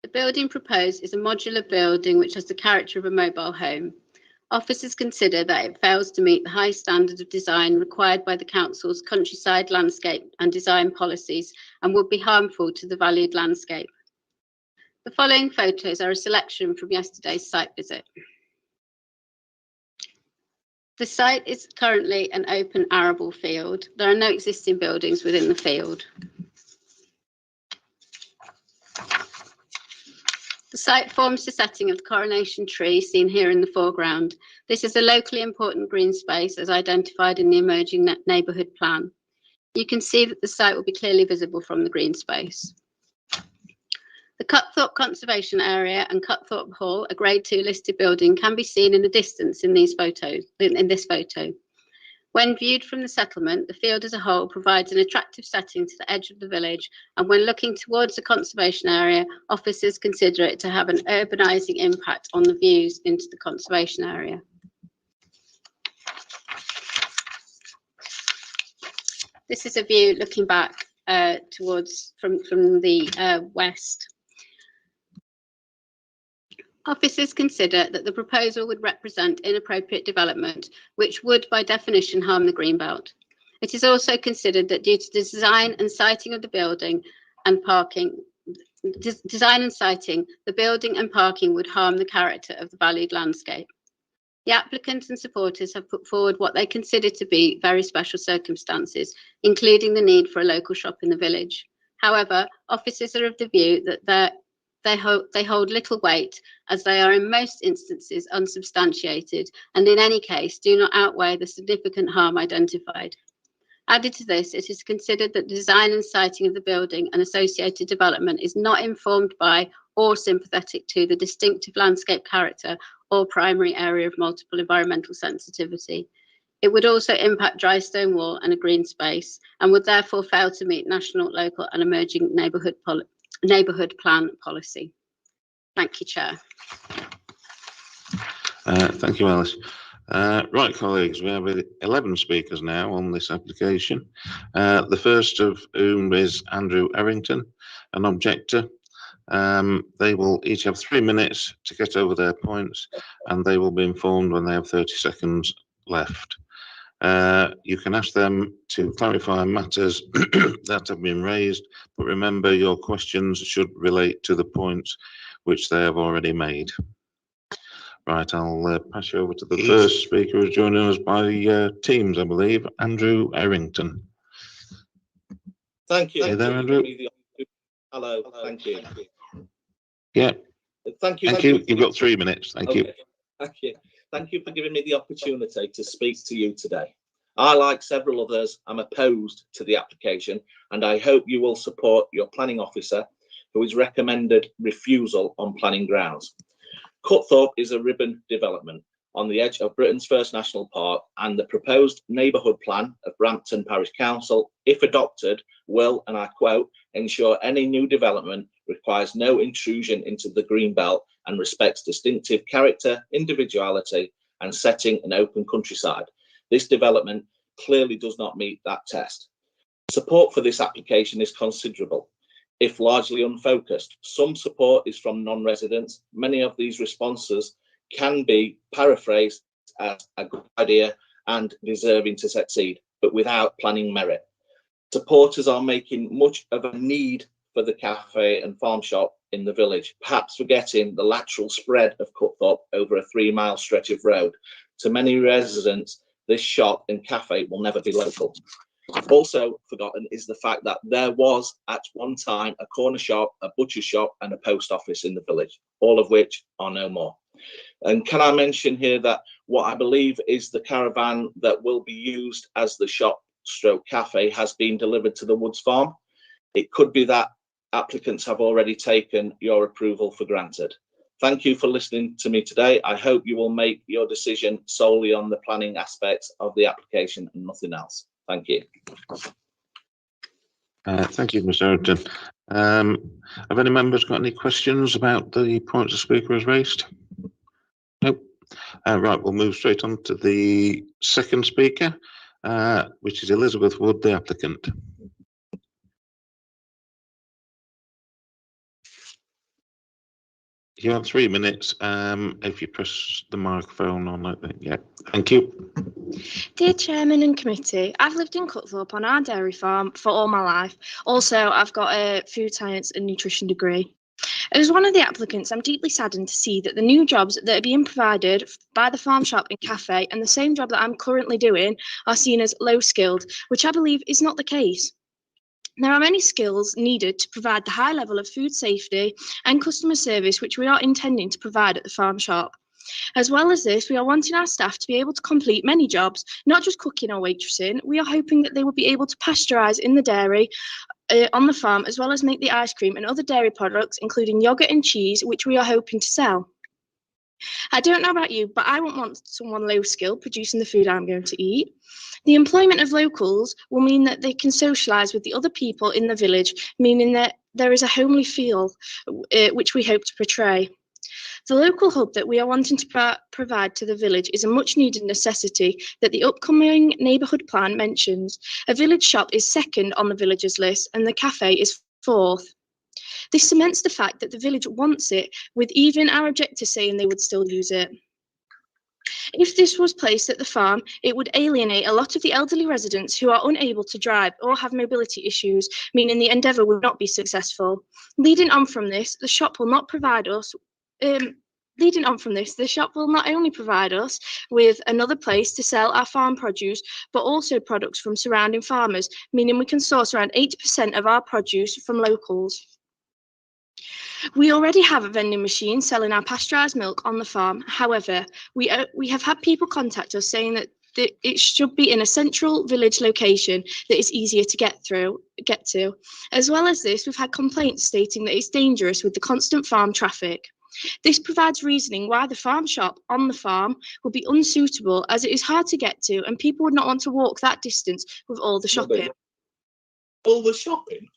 The building proposed is a modular building which has the character of a mobile home. Officers consider that it fails to meet the high standard of design required by the Council's countryside landscape and design policies and would be harmful to the valued landscape. The following photos are a selection from yesterday's site visit. The site is currently an open arable field. There are no existing buildings within the field. The site forms the setting of the coronation tree seen here in the foreground. This is a locally important green space as identified in the emerging neighbourhood plan. You can see that the site will be clearly visible from the green space. The Cutthorpe Conservation Area and Cutthorpe Hall, a Grade 2 listed building, can be seen in the distance in these photos. In this photo. When viewed from the settlement, the field as a whole provides an attractive setting to the edge of the village, and when looking towards the conservation area, officers consider it to have an urbanising impact on the views into the conservation area. This is a view looking back towards from the west. Officers consider that the proposal would represent inappropriate development, which would by definition harm the Greenbelt. It is also considered that due to the design and siting of the building and parking, design and siting, the building and parking would harm the character of the valued landscape. The applicants and supporters have put forward what they consider to be very special circumstances, including the need for a local shop in the village. However, officers are of the view that they hold little weight, as they are in most instances unsubstantiated and in any case do not outweigh the significant harm identified. Added to this, it is considered that the design and siting of the building and associated development is not informed by or sympathetic to the distinctive landscape character or primary area of multiple environmental sensitivity. It would also impact dry stone wall and a green space, and would therefore fail to meet national, local and emerging neighbourhood plan policy. Thank you, Chair. Thank you, Alice. Right, colleagues, we have 11 speakers now on this application. The first of whom is Andrew Errington, an objector. They will each have 3 minutes to get over their points, and they will be informed when they have 30 seconds left. You can ask them to clarify matters that have been raised, but remember your questions should relate to the points which they have already made. Right, I'll pass you over to the first speaker who's joining us by Teams, I believe, Andrew Errington. Thank you. Hey there, Andrew. Hello, thank you. Yeah. Thank you. You've got 3 minutes. Thank you. Thank you. Thank you for giving me the opportunity to speak to you today. I, like several others, am opposed to the application, and I hope you will support your planning officer, who has recommended refusal on planning grounds. Cutthorpe is a ribbon development on the edge of Britain's first national park, and the proposed neighbourhood plan of Brampton Parish Council, if adopted, will, and I quote, ensure any new development requires no intrusion into the green belt and respects distinctive character, individuality and setting and open countryside. This development clearly does not meet that test. Support for this application is considerable, if largely unfocused. Some support is from non-residents. Many of these responses can be paraphrased as a good idea and deserving to succeed, but without planning merit. Supporters are making much of a need for the cafe and farm shop in the village, perhaps forgetting the lateral spread of Cutthorpe over a 3-mile stretch of road. To many residents, this shop and cafe will never be local. Also forgotten is the fact that there was at one time a corner shop, a butcher shop and a post office in the village, all of which are no more. And can I mention here that what I believe is the caravan that will be used as the shop stroke cafe has been delivered to the Woods Farm. It could be that applicants have already taken your approval for granted. Thank you for listening to me today. I hope you will make your decision solely on the planning aspects of the application and nothing else. Thank you. Thank you, Mr. Errington. Have any members got any questions about the points the speaker has raised? Nope. Right, we'll move straight on to the second speaker, which is Elizabeth Wood, the applicant. You have 3 minutes. If you press the microphone on like that, yeah. Thank you. Dear Chairman and Committee, I've lived in Cutthorpe on our dairy farm for all my life. Also, I've got a food science and nutrition degree. As one of the applicants, I'm deeply saddened to see that the new jobs that are being provided by the farm shop and cafe and the same job that I'm currently doing are seen as low skilled, which I believe is not the case. There are many skills needed to provide the high level of food safety and customer service which we are intending to provide at the farm shop. As well as this, we are wanting our staff to be able to complete many jobs, not just cooking or waitressing. We are hoping that they will be able to pasteurise in the dairy on the farm, as well as make the ice cream and other dairy products, including yoghurt and cheese, which we are hoping to sell. I don't know about you, but I won't want someone low skilled producing the food I'm going to eat. The employment of locals will mean that they can socialise with the other people in the village, meaning that there is a homely feel, which we hope to portray. The local hub that we are wanting to provide to the village is a much needed necessity that the upcoming neighbourhood plan mentions. A village shop is second on the villagers list and the cafe is fourth. This cements the fact that the village wants it, with even our objectors saying they would still use it. If this was placed at the farm, it would alienate a lot of the elderly residents who are unable to drive or have mobility issues, meaning the endeavour would not be successful. Leading on from this, the shop will not only provide us with another place to sell our farm produce, but also products from surrounding farmers, meaning we can source around 80% of our produce from locals. We already have a vending machine selling our pasteurised milk on the farm. However, we have had people contact us saying that it should be in a central village location that is easier to get to. As well as this, we've had complaints stating that it's dangerous with the constant farm traffic. This provides reasoning why the farm shop on the farm would be unsuitable, as it is hard to get to and people would not want to walk that distance with all the shopping. All the shopping?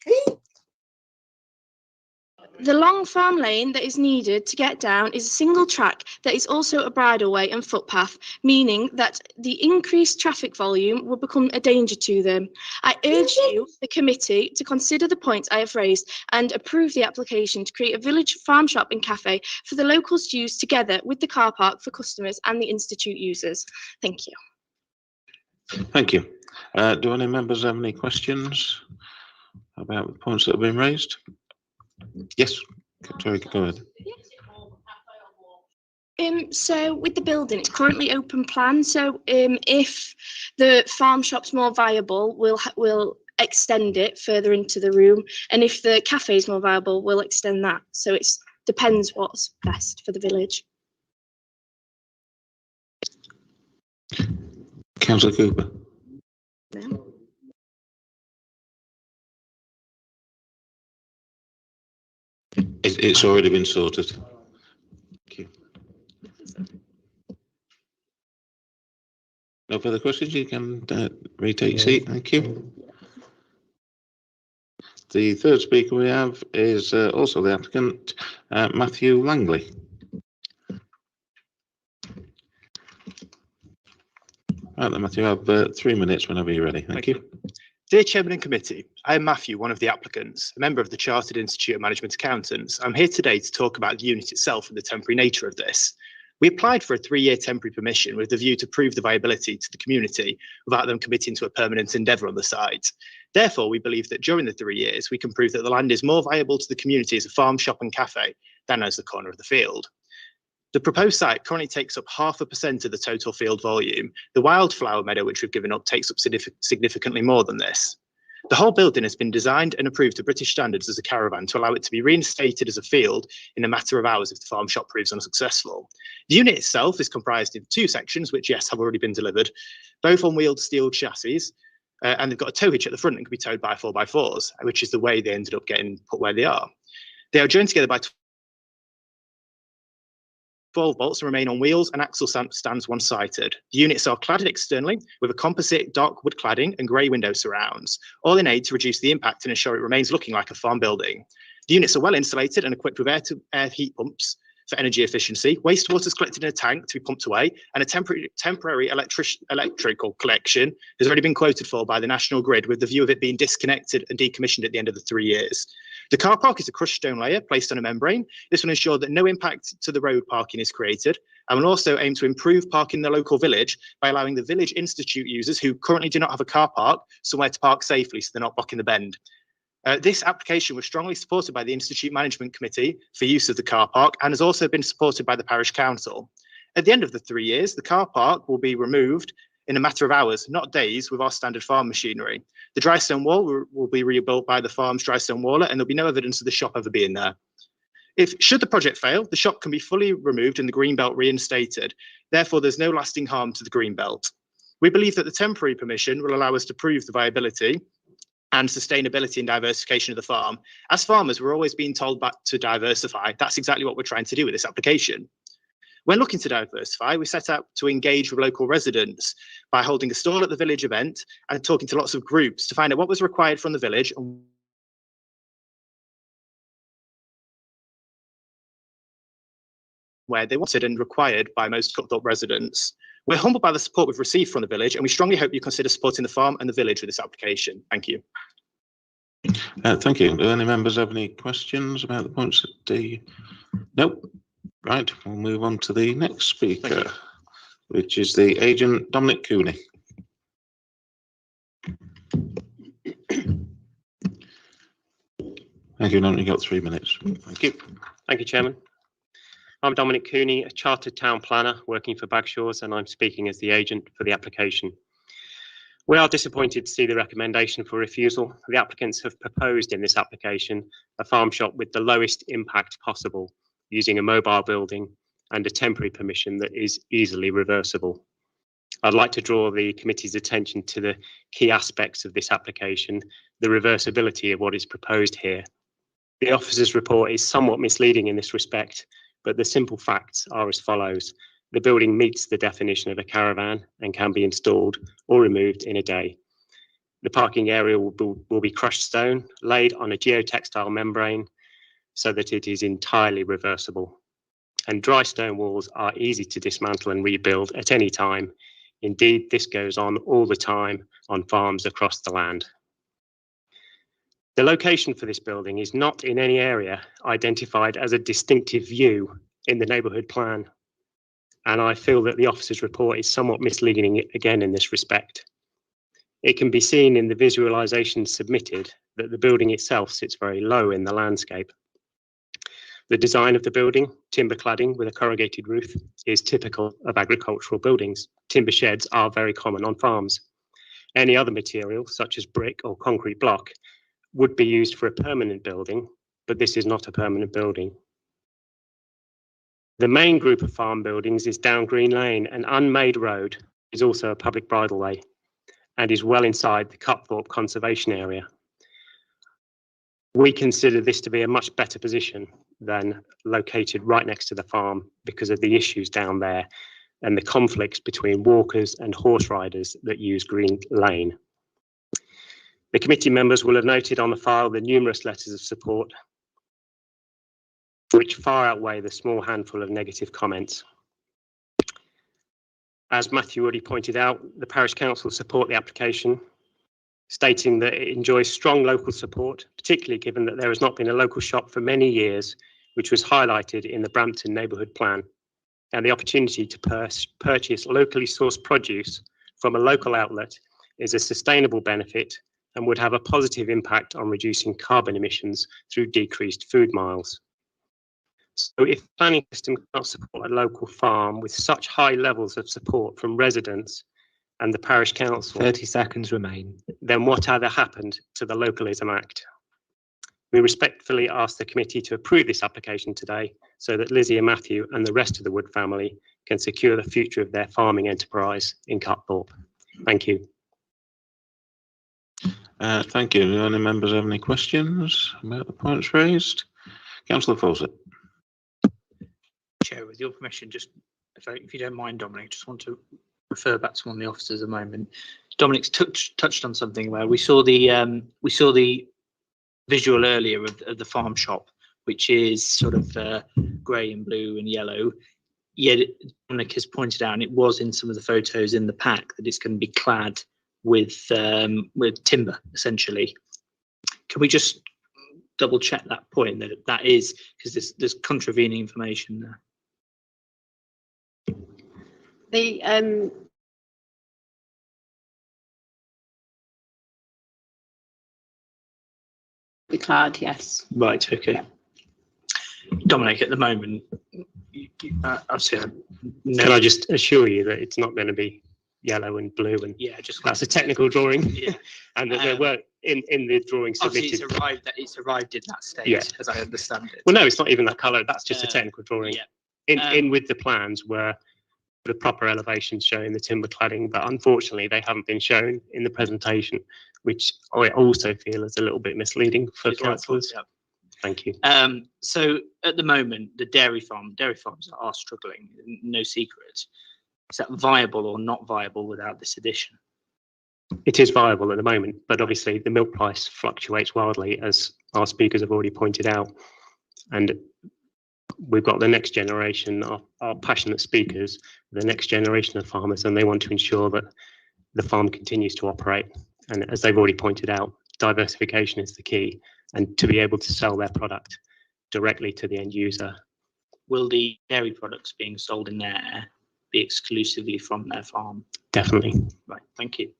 The long farm lane that is needed to get down is a single track that is also a bridleway and footpath, meaning that the increased traffic volume will become a danger to them. I urge you, the committee, to consider the points I have raised and approve the application to create a village farm shop and cafe for the locals to use together with the car park for customers and the institute users. Thank you. Thank you. Do any members have any questions about the points that have been raised? Yes, sorry, go ahead. So with the building, it's currently open plan. So if the farm shop's more viable, we'll extend it further into the room, and if the cafe is more viable, we'll extend that. So it depends what's best for the village. Councillor Cooper. No. It's already been sorted. Thank you. No further questions. You can retake your seat. Thank you. The third speaker we have is also the applicant, Matthew Langley. Right then, Matthew, you have 3 minutes whenever you're ready. Thank you. Dear Chairman and Committee, I am Matthew, one of the applicants, a member of the Chartered Institute of Management Accountants. I'm here today to talk about the unit itself and the temporary nature of this. We applied for a 3-year temporary permission with the view to prove the viability to the community without them committing to a permanent endeavour on the site. Therefore, we believe that during the 3 years, we can prove that the land is more viable to the community as a farm, shop and cafe than as the corner of the field. The proposed site currently takes up 0.5% of the total field volume. The wildflower meadow, which we've given up, takes up significantly more than this. The whole building has been designed and approved to British standards as a caravan to allow it to be reinstated as a field in a matter of hours if the farm shop proves unsuccessful. The unit itself is comprised of 2 sections, which, yes, have already been delivered, both on wheeled steel chassis, and they've got a tow hitch at the front and can be towed by 4x4s, which is the way they ended up getting put where they are. They are joined together by 12 bolts and remain on wheels and axle stands one-sided. The units are cladded externally with a composite dark wood cladding and grey window surrounds, all in aid to reduce the impact and ensure it remains looking like a farm building. The units are well insulated and equipped with air-to-air heat pumps for energy efficiency. Wastewater is collected in a tank to be pumped away, and a temporary electrical collection has already been quoted for by the National Grid, with the view of it being disconnected and decommissioned at the end of the 3 years. The car park is a crushed stone layer placed on a membrane. This will ensure that no impact to the road parking is created, and will also aim to improve parking in the local village by allowing the village institute users who currently do not have a car park somewhere to park safely so they're not blocking the bend. This application was strongly supported by the Institute Management Committee for use of the car park and has also been supported by the Parish Council. At the end of the 3 years, the car park will be removed in a matter of hours, not days, with our standard farm machinery. The dry stone wall will be rebuilt by the farm's dry stone waller, and there'll be no evidence of the shop ever being there. Should the project fail, the shop can be fully removed and the green belt reinstated. Therefore, there's no lasting harm to the green belt. We believe that the temporary permission will allow us to prove the viability and sustainability and diversification of the farm. As farmers, we're always being told to diversify. That's exactly what we're trying to do with this application. When looking to diversify, we set out to engage with local residents by holding a stall at the village event and talking to lots of groups to find out what was required from the village and where they wanted and required by most Cutthorpe residents. We're humbled by the support we've received from the village, and we strongly hope you consider supporting the farm and the village with this application. Thank you. Thank you. Do any members have any questions about the points that Nope. Right, we'll move on to the next speaker. which is the agent Dominic Cooney. Thank you, Dominic. You've got 3 minutes. Thank you. Thank you, Chairman. I'm Dominic Cooney, a chartered town planner working for Bagshaws, and I'm speaking as the agent for the application. We are disappointed to see the recommendation for refusal. The applicants have proposed in this application a farm shop with the lowest impact possible, using a mobile building and a temporary permission that is easily reversible. I'd like to draw the committee's attention to the key aspects of this application, the reversibility of what is proposed here. The officer's report is somewhat misleading in this respect, but the simple facts are as follows. The building meets the definition of a caravan and can be installed or removed in a day. The parking area will be crushed stone, laid on a geotextile membrane so that it is entirely reversible. And dry stone walls are easy to dismantle and rebuild at any time. Indeed, this goes on all the time on farms across the land. The location for this building is not in any area identified as a distinctive view in the neighbourhood plan. And I feel that the officer's report is somewhat misleading again in this respect. It can be seen in the visualisation submitted that the building itself sits very low in the landscape. The design of the building, timber cladding with a corrugated roof, is typical of agricultural buildings. Timber sheds are very common on farms. Any other material, such as brick or concrete block, would be used for a permanent building, but this is not a permanent building. The main group of farm buildings is down Green Lane. An unmade road is also a public bridleway and is well inside the Cutthorpe Conservation Area. We consider this to be a much better position than located right next to the farm because of the issues down there and the conflicts between walkers and horse riders that use Green Lane. The committee members will have noted on the file the numerous letters of support which far outweigh the small handful of negative comments. As Matthew already pointed out, the Parish Council support the application, stating that it enjoys strong local support, particularly given that there has not been a local shop for many years, which was highlighted in the Brampton Neighbourhood Plan, and the opportunity to purchase locally sourced produce from a local outlet is a sustainable benefit and would have a positive impact on reducing carbon emissions through decreased food miles. So if the planning system cannot support a local farm with such high levels of support from residents and the Parish Council, 30 seconds remain. Then whatever happened to the Localism Act? We respectfully ask the committee to approve this application today so that Lizzie and Matthew and the rest of the Wood family can secure the future of their farming enterprise in Cutthorpe. Thank you. Thank you. Do any members have any questions about the points raised? Councillor Fawcett. Chair, with your permission, just if you don't mind, Dominic, just want to refer back to one of the officers a moment. Dominic's touched on something where we saw the visual earlier of the farm shop, which is sort of grey and blue and yellow. Yet Dominic has pointed out, and it was in some of the photos in the pack, that it's going to be clad with timber, essentially. Can we just double check that point, that is, because there's contravening information there. The clad, yes. Right, okay. Dominic, at the moment, obviously, Can I just assure you that it's not going to be yellow and blue, and yeah, just that's a technical drawing. Yeah, and that there were in the drawing obviously submitted. it's arrived in that state, Yeah. as I understand it. Well, no, it's not even that colour. That's just a technical drawing. Yeah. In with the plans were the proper elevations showing the timber cladding, but unfortunately they haven't been shown in the presentation, which I also feel is a little bit misleading for councillors. Yeah. Thank you. So at the moment, the dairy farms are struggling, no secret. Is that viable or not viable without this addition? It is viable at the moment, but obviously the milk price fluctuates wildly, as our speakers have already pointed out. And we've got the next generation, our passionate speakers, the next generation of farmers, and they want to ensure that the farm continues to operate. And as they've already pointed out, diversification is the key, and to be able to sell their product directly to the end user. Will the dairy products being sold in there be exclusively from their farm? Definitely. Right, thank you.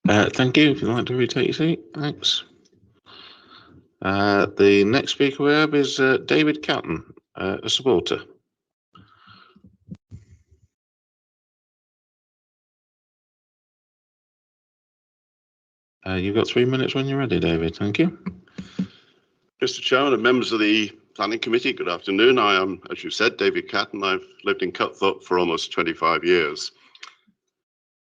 Thank you. If you'd like to retake your seat, thanks. The next speaker we have is David Catton, a supporter. You've got 3 minutes when you're ready, David. Thank you. Mr. Chairman and members of the Planning Committee, good afternoon. I am, as you said, David Catton. I've lived in Cutthorpe for almost 25 years.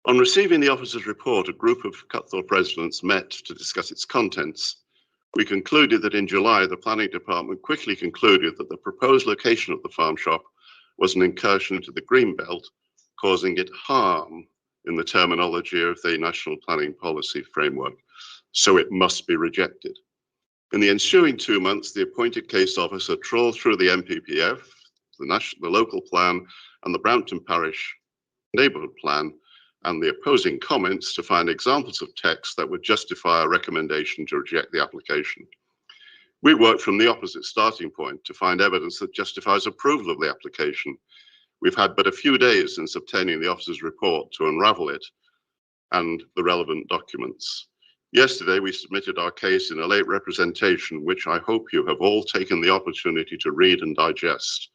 On receiving the officer's report, a group of Cutthorpe residents met to discuss its contents. We concluded that in July, the Planning Department quickly concluded that the proposed location of the farm shop was an incursion into the Greenbelt, causing it harm in the terminology of the National Planning Policy Framework, so it must be rejected. In the ensuing 2 months, the appointed case officer trawled through the NPPF, the local plan, and the Brampton Parish neighbourhood plan, and the opposing comments to find examples of text that would justify a recommendation to reject the application. We worked from the opposite starting point to find evidence that justifies approval of the application. We've had but a few days since obtaining the officer's report to unravel it and the relevant documents. Yesterday, we submitted our case in a late representation, which I hope you have all taken the opportunity to read and digest.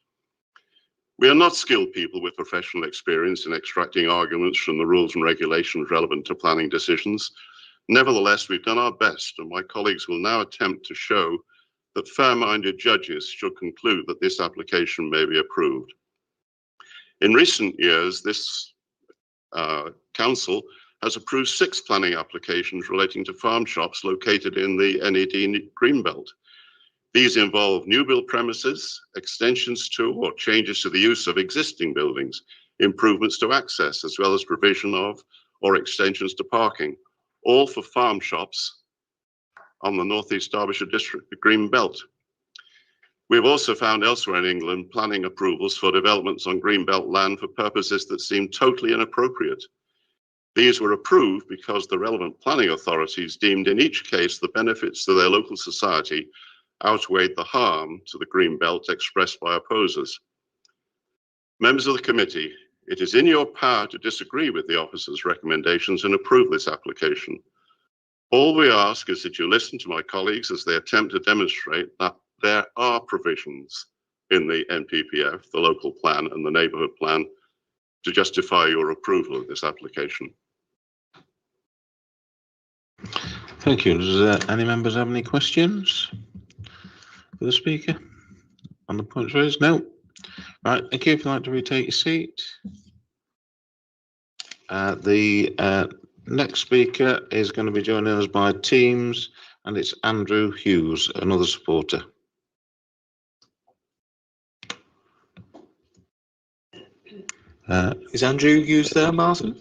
We are not skilled people with professional experience in extracting arguments from the rules and regulations relevant to planning decisions. Nevertheless, we've done our best, and my colleagues will now attempt to show that fair-minded judges should conclude that this application may be approved. In recent years, this council has approved 6 planning applications relating to farm shops located in the NED Greenbelt. These involve new build premises, extensions to or changes to the use of existing buildings, improvements to access, as well as provision of or extensions to parking, all for farm shops on the North East Derbyshire District Greenbelt. We've also found elsewhere in England planning approvals for developments on Greenbelt land for purposes that seem totally inappropriate. These were approved because the relevant planning authorities deemed in each case the benefits to their local society outweighed the harm to the Greenbelt expressed by opposers. Members of the committee, it is in your power to disagree with the officer's recommendations and approve this application. All we ask is that you listen to my colleagues as they attempt to demonstrate that there are provisions in the NPPF, the local plan and the neighbourhood plan, to justify your approval of this application. Thank you. Does any members have any questions for the speaker on the points raised? No. Right, thank you. If you'd like to retake your seat. The next speaker is going to be joining us by Teams, and it's Andrew Hughes, another supporter. Is Andrew Hughes there, Martin?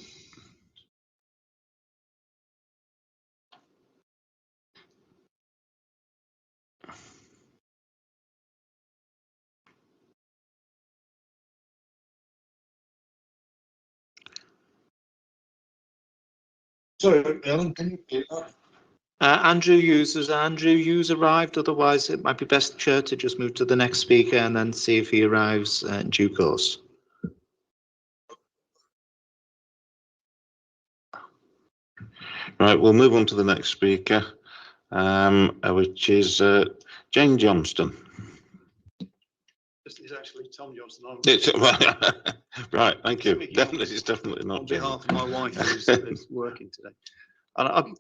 Sorry, Alan, can you repeat that? Andrew Hughes, has Andrew Hughes arrived? Otherwise, it might be best, Chair, to just move to the next speaker and then see if he arrives in due course. Right, we'll move on to the next speaker, which is Jane Johnston. It's actually Tom Johnston. Right, thank you. Definitely, it's definitely not. On behalf of my wife who's working today. And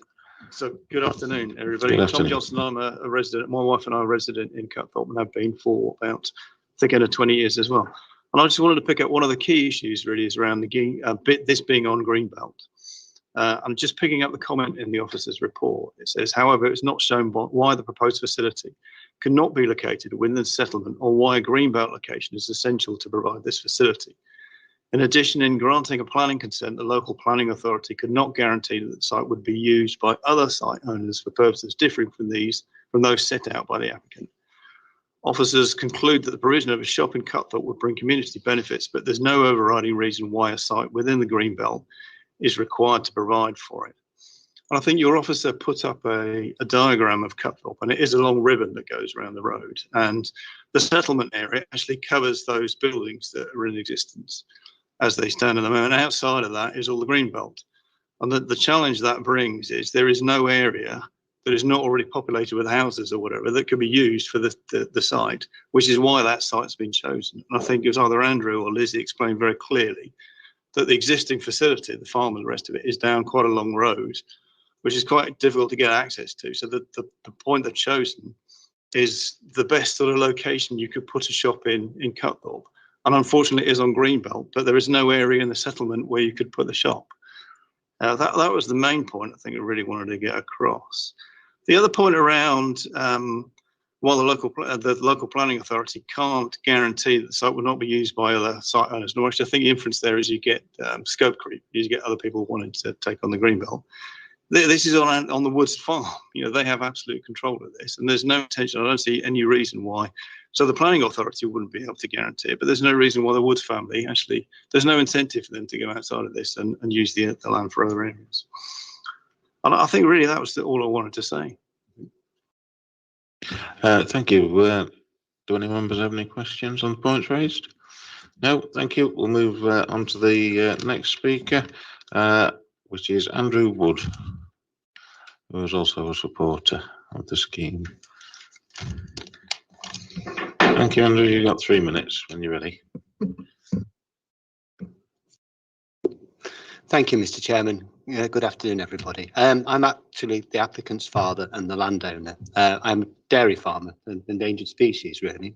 so good afternoon, everybody. Good afternoon. Tom Johnston, I'm a resident. My wife and I are resident in Cutthorpe and have been for about, I think, over 20 years as well. And I just wanted to pick up one of the key issues really is around this being on Greenbelt. I'm just picking up the comment in the officer's report. It says, however, it's not shown why the proposed facility cannot be located within the settlement or why a Greenbelt location is essential to provide this facility. In addition, in granting a planning consent, the local planning authority could not guarantee that the site would be used by other site owners for purposes differing from those set out by the applicant. Officers conclude that the provision of a shop in Cutthorpe would bring community benefits, but there's no overriding reason why a site within the Greenbelt is required to provide for it. And I think your officer put up a diagram of Cutthorpe, and it is a long ribbon that goes around the road. And the settlement area actually covers those buildings that are in existence as they stand at the moment. Outside of that is all the green belt. And the challenge that brings is there is no area that is not already populated with houses or whatever that could be used for the site, which is why that site's been chosen. And I think it was either Andrew or Lizzie explained very clearly that the existing facility, the farm and the rest of it, is down quite a long road, which is quite difficult to get access to. So the point they've chosen is the best sort of location you could put a shop in Cutthorpe. And unfortunately it is on Greenbelt, but there is no area in the settlement where you could put the shop. That was the main point I think I really wanted to get across. The other point around while the local planning authority can't guarantee that the site will not be used by other site owners, nor actually I think the inference there is you get scope creep, you get other people wanting to take on the Greenbelt. This is on the Woods farm. You know, they have absolute control of this, and there's no intention. I don't see any reason why. So the planning authority wouldn't be able to guarantee it, but there's no reason why the Woods family actually. There's no incentive for them to go outside of this and use the land for other areas. And I think really that was all I wanted to say. Thank you. Do any members have any questions on the points raised? No, thank you. We'll move on to the next speaker, which is Andrew Wood, who is also a supporter of the scheme. Thank you, Andrew. You've got 3 minutes when you're ready. Thank you, Mr. Chairman. Good afternoon, everybody. I'm actually the applicant's father and the landowner. I'm a dairy farmer, an endangered species, really.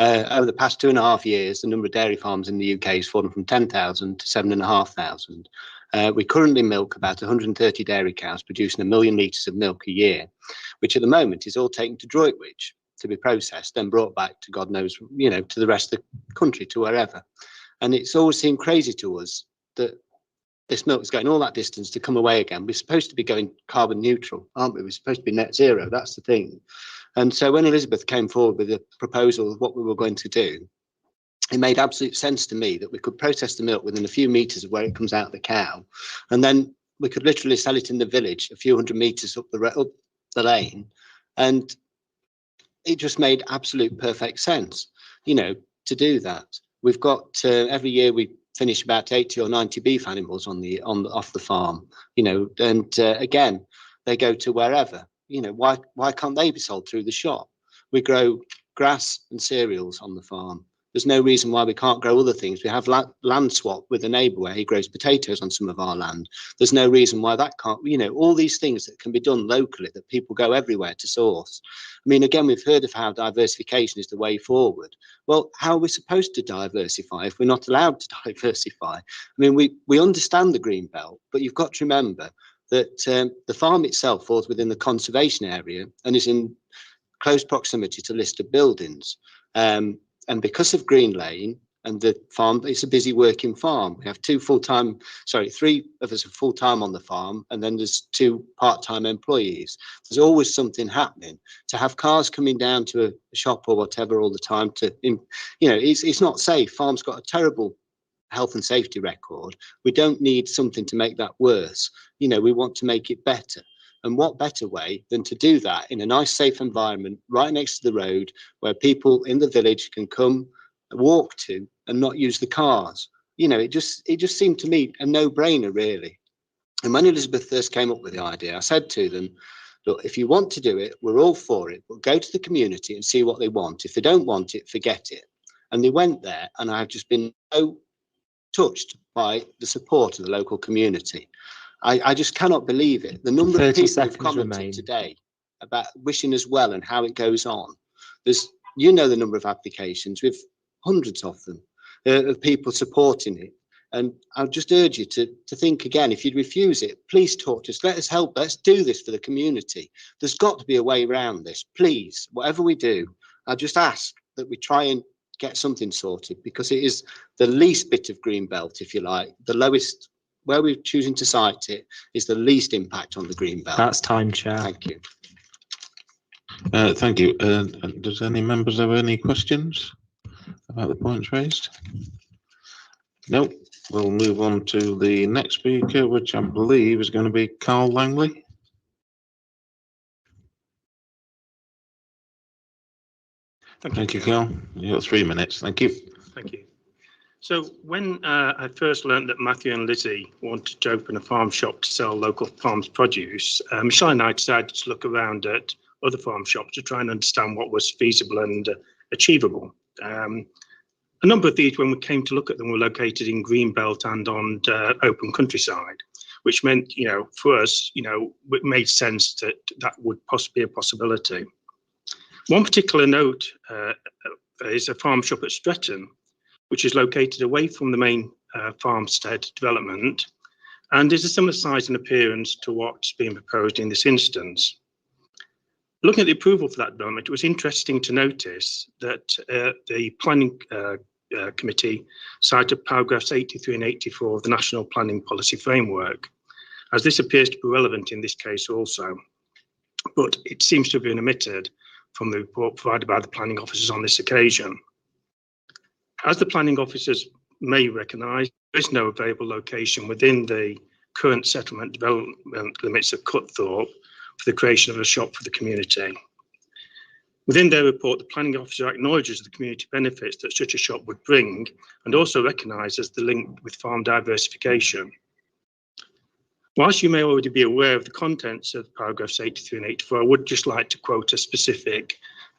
Over the past 2.5 years, the number of dairy farms in the UK has fallen from 10,000 to 7,500. We currently milk about 130 dairy cows, producing 1 million litres of milk a year, which at the moment is all taken to Droitwich to be processed, then brought back to God knows, to the rest of the country, to wherever. And it's always seemed crazy to us that this milk is going all that distance to come away again. We're supposed to be going carbon neutral, aren't we? We're supposed to be net zero. That's the thing. And so when Elizabeth came forward with a proposal of what we were going to do, it made absolute sense to me that we could process the milk within a few metres of where it comes out of the cow. And then we could literally sell it in the village a few hundred metres up the lane. And it just made absolute perfect sense, to do that. We've got every year we finish about 80 or 90 beef animals off the farm, and again, they go to wherever, why can't they be sold through the shop? We grow grass and cereals on the farm. There's no reason why we can't grow other things. We have land swap with a neighbour where he grows potatoes on some of our land. There's no reason why that can't, all these things that can be done locally that people go everywhere to source. I mean, again, we've heard of how diversification is the way forward. Well, how are we supposed to diversify if we're not allowed to diversify? I mean, we understand the green belt, but you've got to remember that the farm itself falls within the conservation area and is in close proximity to listed buildings. And because of Green Lane and the farm, it's a busy working farm. We have 3 of us are full-time on the farm, and then there's 2 part-time employees. There's always something happening. To have cars coming down to a shop or whatever all the time it's not safe. Farm's got a terrible health and safety record. We don't need something to make that worse. We want to make it better. And what better way than to do that in a nice, safe environment right next to the road where people in the village can come, walk to, and not use the cars? It just seemed to me a no-brainer, really. And when Elizabeth first came up with the idea, I said to them, look, if you want to do it, we're all for it, but go to the community and see what they want. If they don't want it, forget it. And they went there, and I've just been so touched by the support of the local community. I just cannot believe it. The number of people who've commented today about wishing us well and how it goes on. There's, the number of applications, with hundreds of them, of people supporting it. And I'll just urge you to think again, if you'd refuse it, please talk to us. Let us help. Let's do this for the community. There's got to be a way around this. Please, whatever we do, I just ask that we try and get something sorted, because it is the least bit of green belt, if you like, the lowest. Where we're choosing to site it is the least impact on the green belt. That's time, Chair. Thank you. Thank you. Does any members have any questions about the points raised? No. We'll move on to the next speaker, which I believe is going to be Carl Langley. Thank you, Carl. You've got 3 minutes. Thank you. Thank you. So when I first learned that Matthew and Lizzie wanted to open a farm shop to sell local farms produce, Michelle and I decided to look around at other farm shops to try and understand what was feasible and achievable. A number of these, when we came to look at them, were located in Greenbelt and on open countryside, which meant, for us, it made sense that that would possibly be a possibility. One particular note is a farm shop at Stretton, which is located away from the main farmstead development and is a similar size and appearance to what's being proposed in this instance. Looking at the approval for that development, it was interesting to notice that the planning committee cited paragraphs 83 and 84 of the National Planning Policy Framework, as this appears to be relevant in this case also, but it seems to have been omitted from the report provided by the planning officers on this occasion. As the planning officers may recognise, there is no available location within the current settlement development limits of Cutthorpe for the creation of a shop for the community. Within their report, the planning officer acknowledges the community benefits that such a shop would bring and also recognises the link with farm diversification. Whilst you may already be aware of the contents of paragraphs 83 and 84, I would just like to quote a specific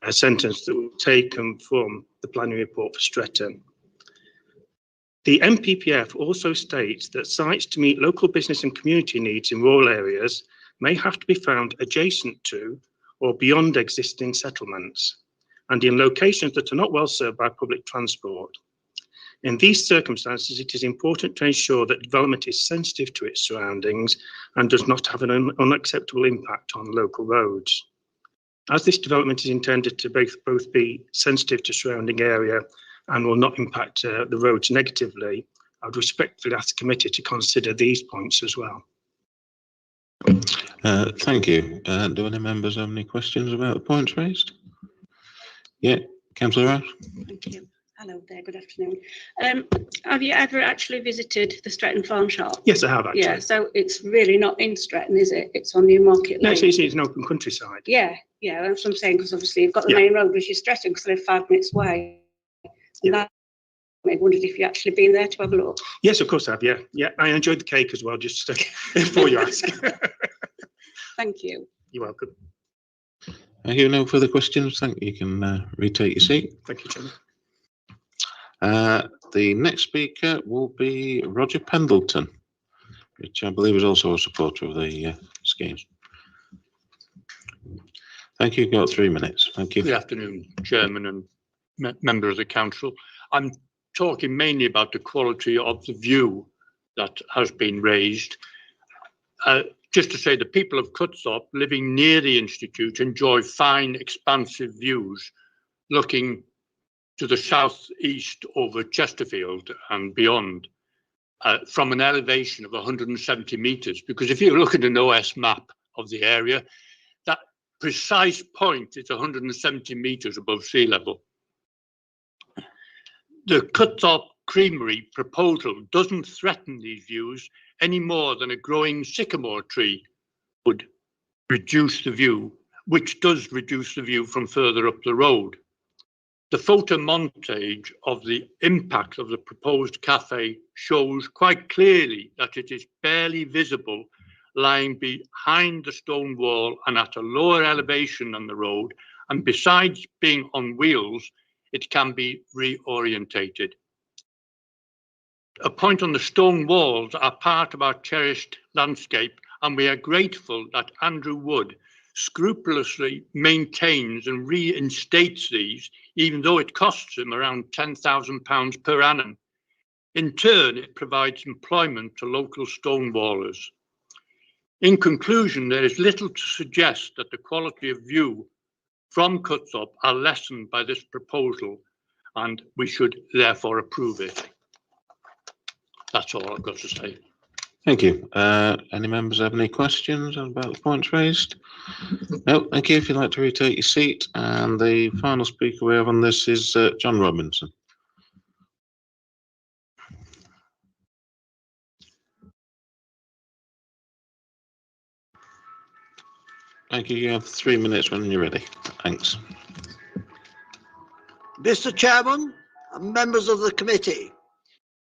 sentence that was taken from the planning report for Stretton. The NPPF also states that sites to meet local business and community needs in rural areas may have to be found adjacent to or beyond existing settlements, and in locations that are not well served by public transport. In these circumstances, it is important to ensure that development is sensitive to its surroundings and does not have an unacceptable impact on local roads. As this development is intended to both be sensitive to surrounding area and will not impact the roads negatively, I would respectfully ask the committee to consider these points as well. Thank you. Do any members have any questions about the points raised? Yeah, Councillor Rouse. Thank you. Hello there, good afternoon. Have you ever actually visited the Stretton Farm Shop? Yes, I have actually. Yeah, so it's really not in Stretton, is it? It's on Newmarket No, Lane. it's an open countryside. Yeah, that's what I'm saying, because obviously you've got the main road, which is Stretton, because I live 5 minutes away. And that, I wondered if you actually been there to have a look. Yes, of course I have, yeah. I enjoyed the cake as well, just before you ask. Thank you. You're welcome. Thank you. No further questions. Thank you. You can retake your seat. Thank you, Chairman. The next speaker will be Roger Pendleton, which I believe is also a supporter of the scheme. Thank you. You've got 3 minutes. Thank you. Good afternoon, Chairman and member of the council. I'm talking mainly about the quality of the view that has been raised. Just to say, the people of Cutthorpe living near the Institute enjoy fine, expansive views looking to the southeast over Chesterfield and beyond from an elevation of 170 metres. Because if you look at an OS map of the area, that precise point is 170 metres above sea level. The Cutthorpe Creamery proposal doesn't threaten these views any more than a growing sycamore tree would reduce the view, which does reduce the view from further up the road. The photo montage of the impact of the proposed cafe shows quite clearly that it is barely visible, lying behind the stone wall and at a lower elevation than the road, and besides being on wheels, it can be reorientated. A point on the stone walls are part of our cherished landscape, and we are grateful that Andrew Wood scrupulously maintains and reinstates these, even though it costs him around £10,000 per annum. In turn, it provides employment to local stonewallers. In conclusion, there is little to suggest that the quality of view from Cutthorpe are lessened by this proposal, and we should therefore approve it. That's all I've got to say. Thank you. Any members have any questions about the points raised? No, thank you. If you'd like to retake your seat. And the final speaker we have on this is John Robinson. Thank you. You have 3 minutes when you're ready. Thanks. Mr. Chairman and members of the committee,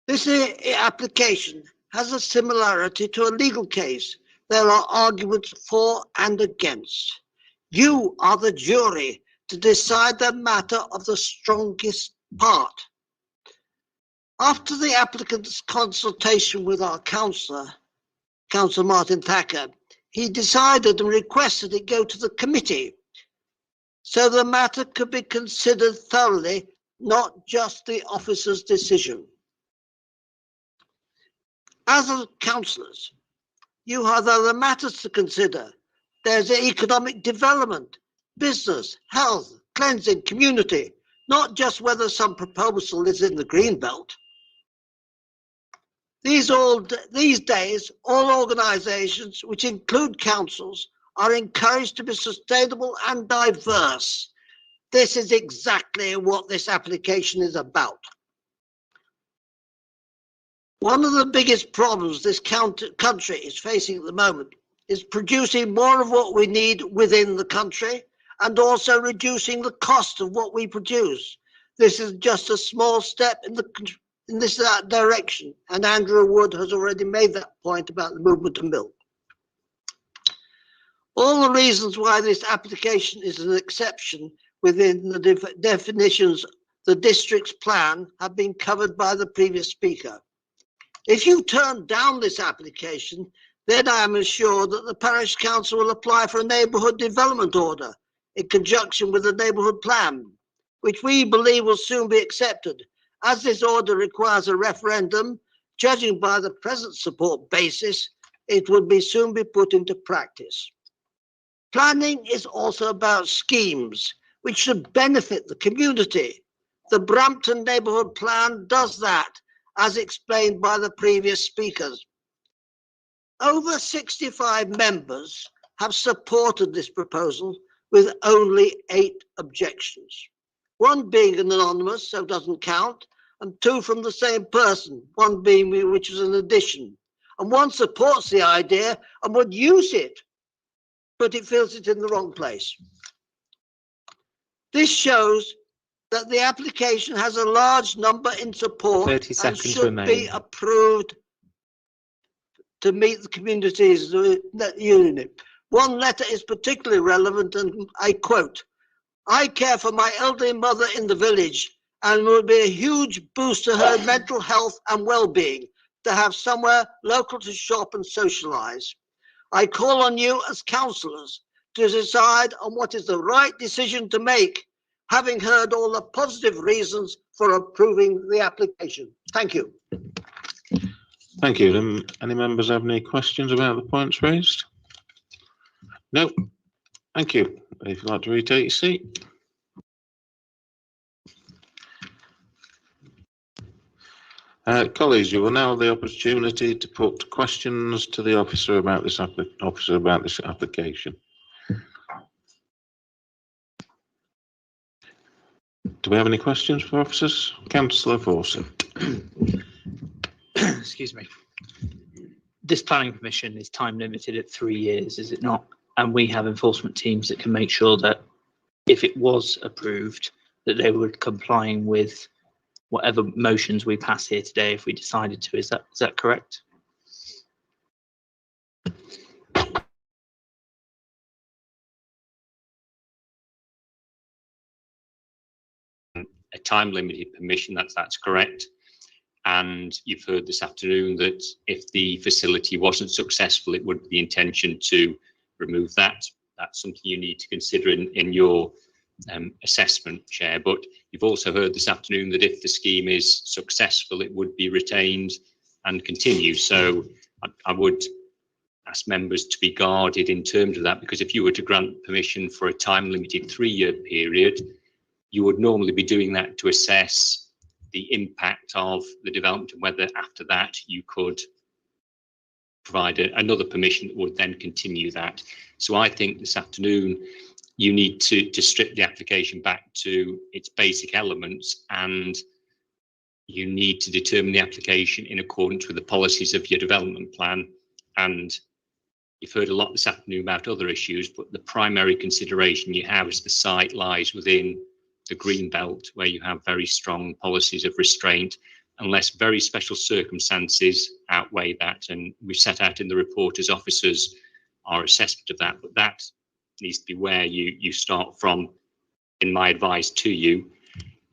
this application has a similarity to a legal case. There are arguments for and against. You are the jury to decide the matter of the strongest part. After the applicant's consultation with our councillor, Councillor Martin Thacker, he decided and requested it go to the committee so the matter could be considered thoroughly, not just the officer's decision. As councillors, you have other matters to consider. There's economic development, business, health, cleansing, community, not just whether some proposal is in the green belt. These days, all organisations, which include councils, are encouraged to be sustainable and diverse. This is exactly what this application is about. One of the biggest problems this country is facing at the moment is producing more of what we need within the country and also reducing the cost of what we produce. This is just a small step in this direction, and Andrew Wood has already made that point about the movement to milk. All the reasons why this application is an exception within the definitions the district's plan have been covered by the previous speaker. If you turn down this application, then I am assured that the parish council will apply for a neighbourhood development order in conjunction with the neighbourhood plan, which we believe will soon be accepted. As this order requires a referendum, judging by the present support basis, it will soon be put into practice. Planning is also about schemes which should benefit the community. The Brampton Neighbourhood Plan does that, as explained by the previous speakers. Over 65 members have supported this proposal with only 8 objections. 1 being anonymous, so doesn't count, and 2 from the same person, 1 being which is an addition. And 1 supports the idea and would use it, but it feels it's in the wrong place. This shows that the application has a large number in support 30 and seconds should remain. be approved to meet the community's unit. 1 letter is particularly relevant, and I quote, "I care for my elderly mother in the village and will be a huge boost to her mental health and well-being to have somewhere local to shop and socialise. I call on you as councillors to decide on what is the right decision to make, having heard all the positive reasons for approving the application." Thank you. Thank you. Any members have any questions about the points raised? No. Thank you. If you'd like to retake your seat. Colleagues, you will now have the opportunity to put questions to the officer about this application. Do we have any questions for officers? Councillor Fawcett. Excuse me. This planning permission is time limited at 3 years, is it not? And we have enforcement teams that can make sure that if it was approved, that they were complying with whatever motions we pass here today if we decided to. Is that correct? A time limited permission, that's correct. And you've heard this afternoon that if the facility wasn't successful, it would be the intention to remove that. That's something you need to consider in your assessment, Chair. But you've also heard this afternoon that if the scheme is successful, it would be retained and continue. So I would ask members to be guarded in terms of that, because if you were to grant permission for a time limited 3-year period, you would normally be doing that to assess the impact of the development and whether after that you could provide another permission that would then continue that. So I think this afternoon you need to strip the application back to its basic elements, and you need to determine the application in accordance with the policies of your development plan. And you've heard a lot this afternoon about other issues, but the primary consideration you have is the site lies within the green belt, where you have very strong policies of restraint, unless very special circumstances outweigh that. And we've set out in the report as officers our assessment of that, but that needs to be where you start from in my advice to you.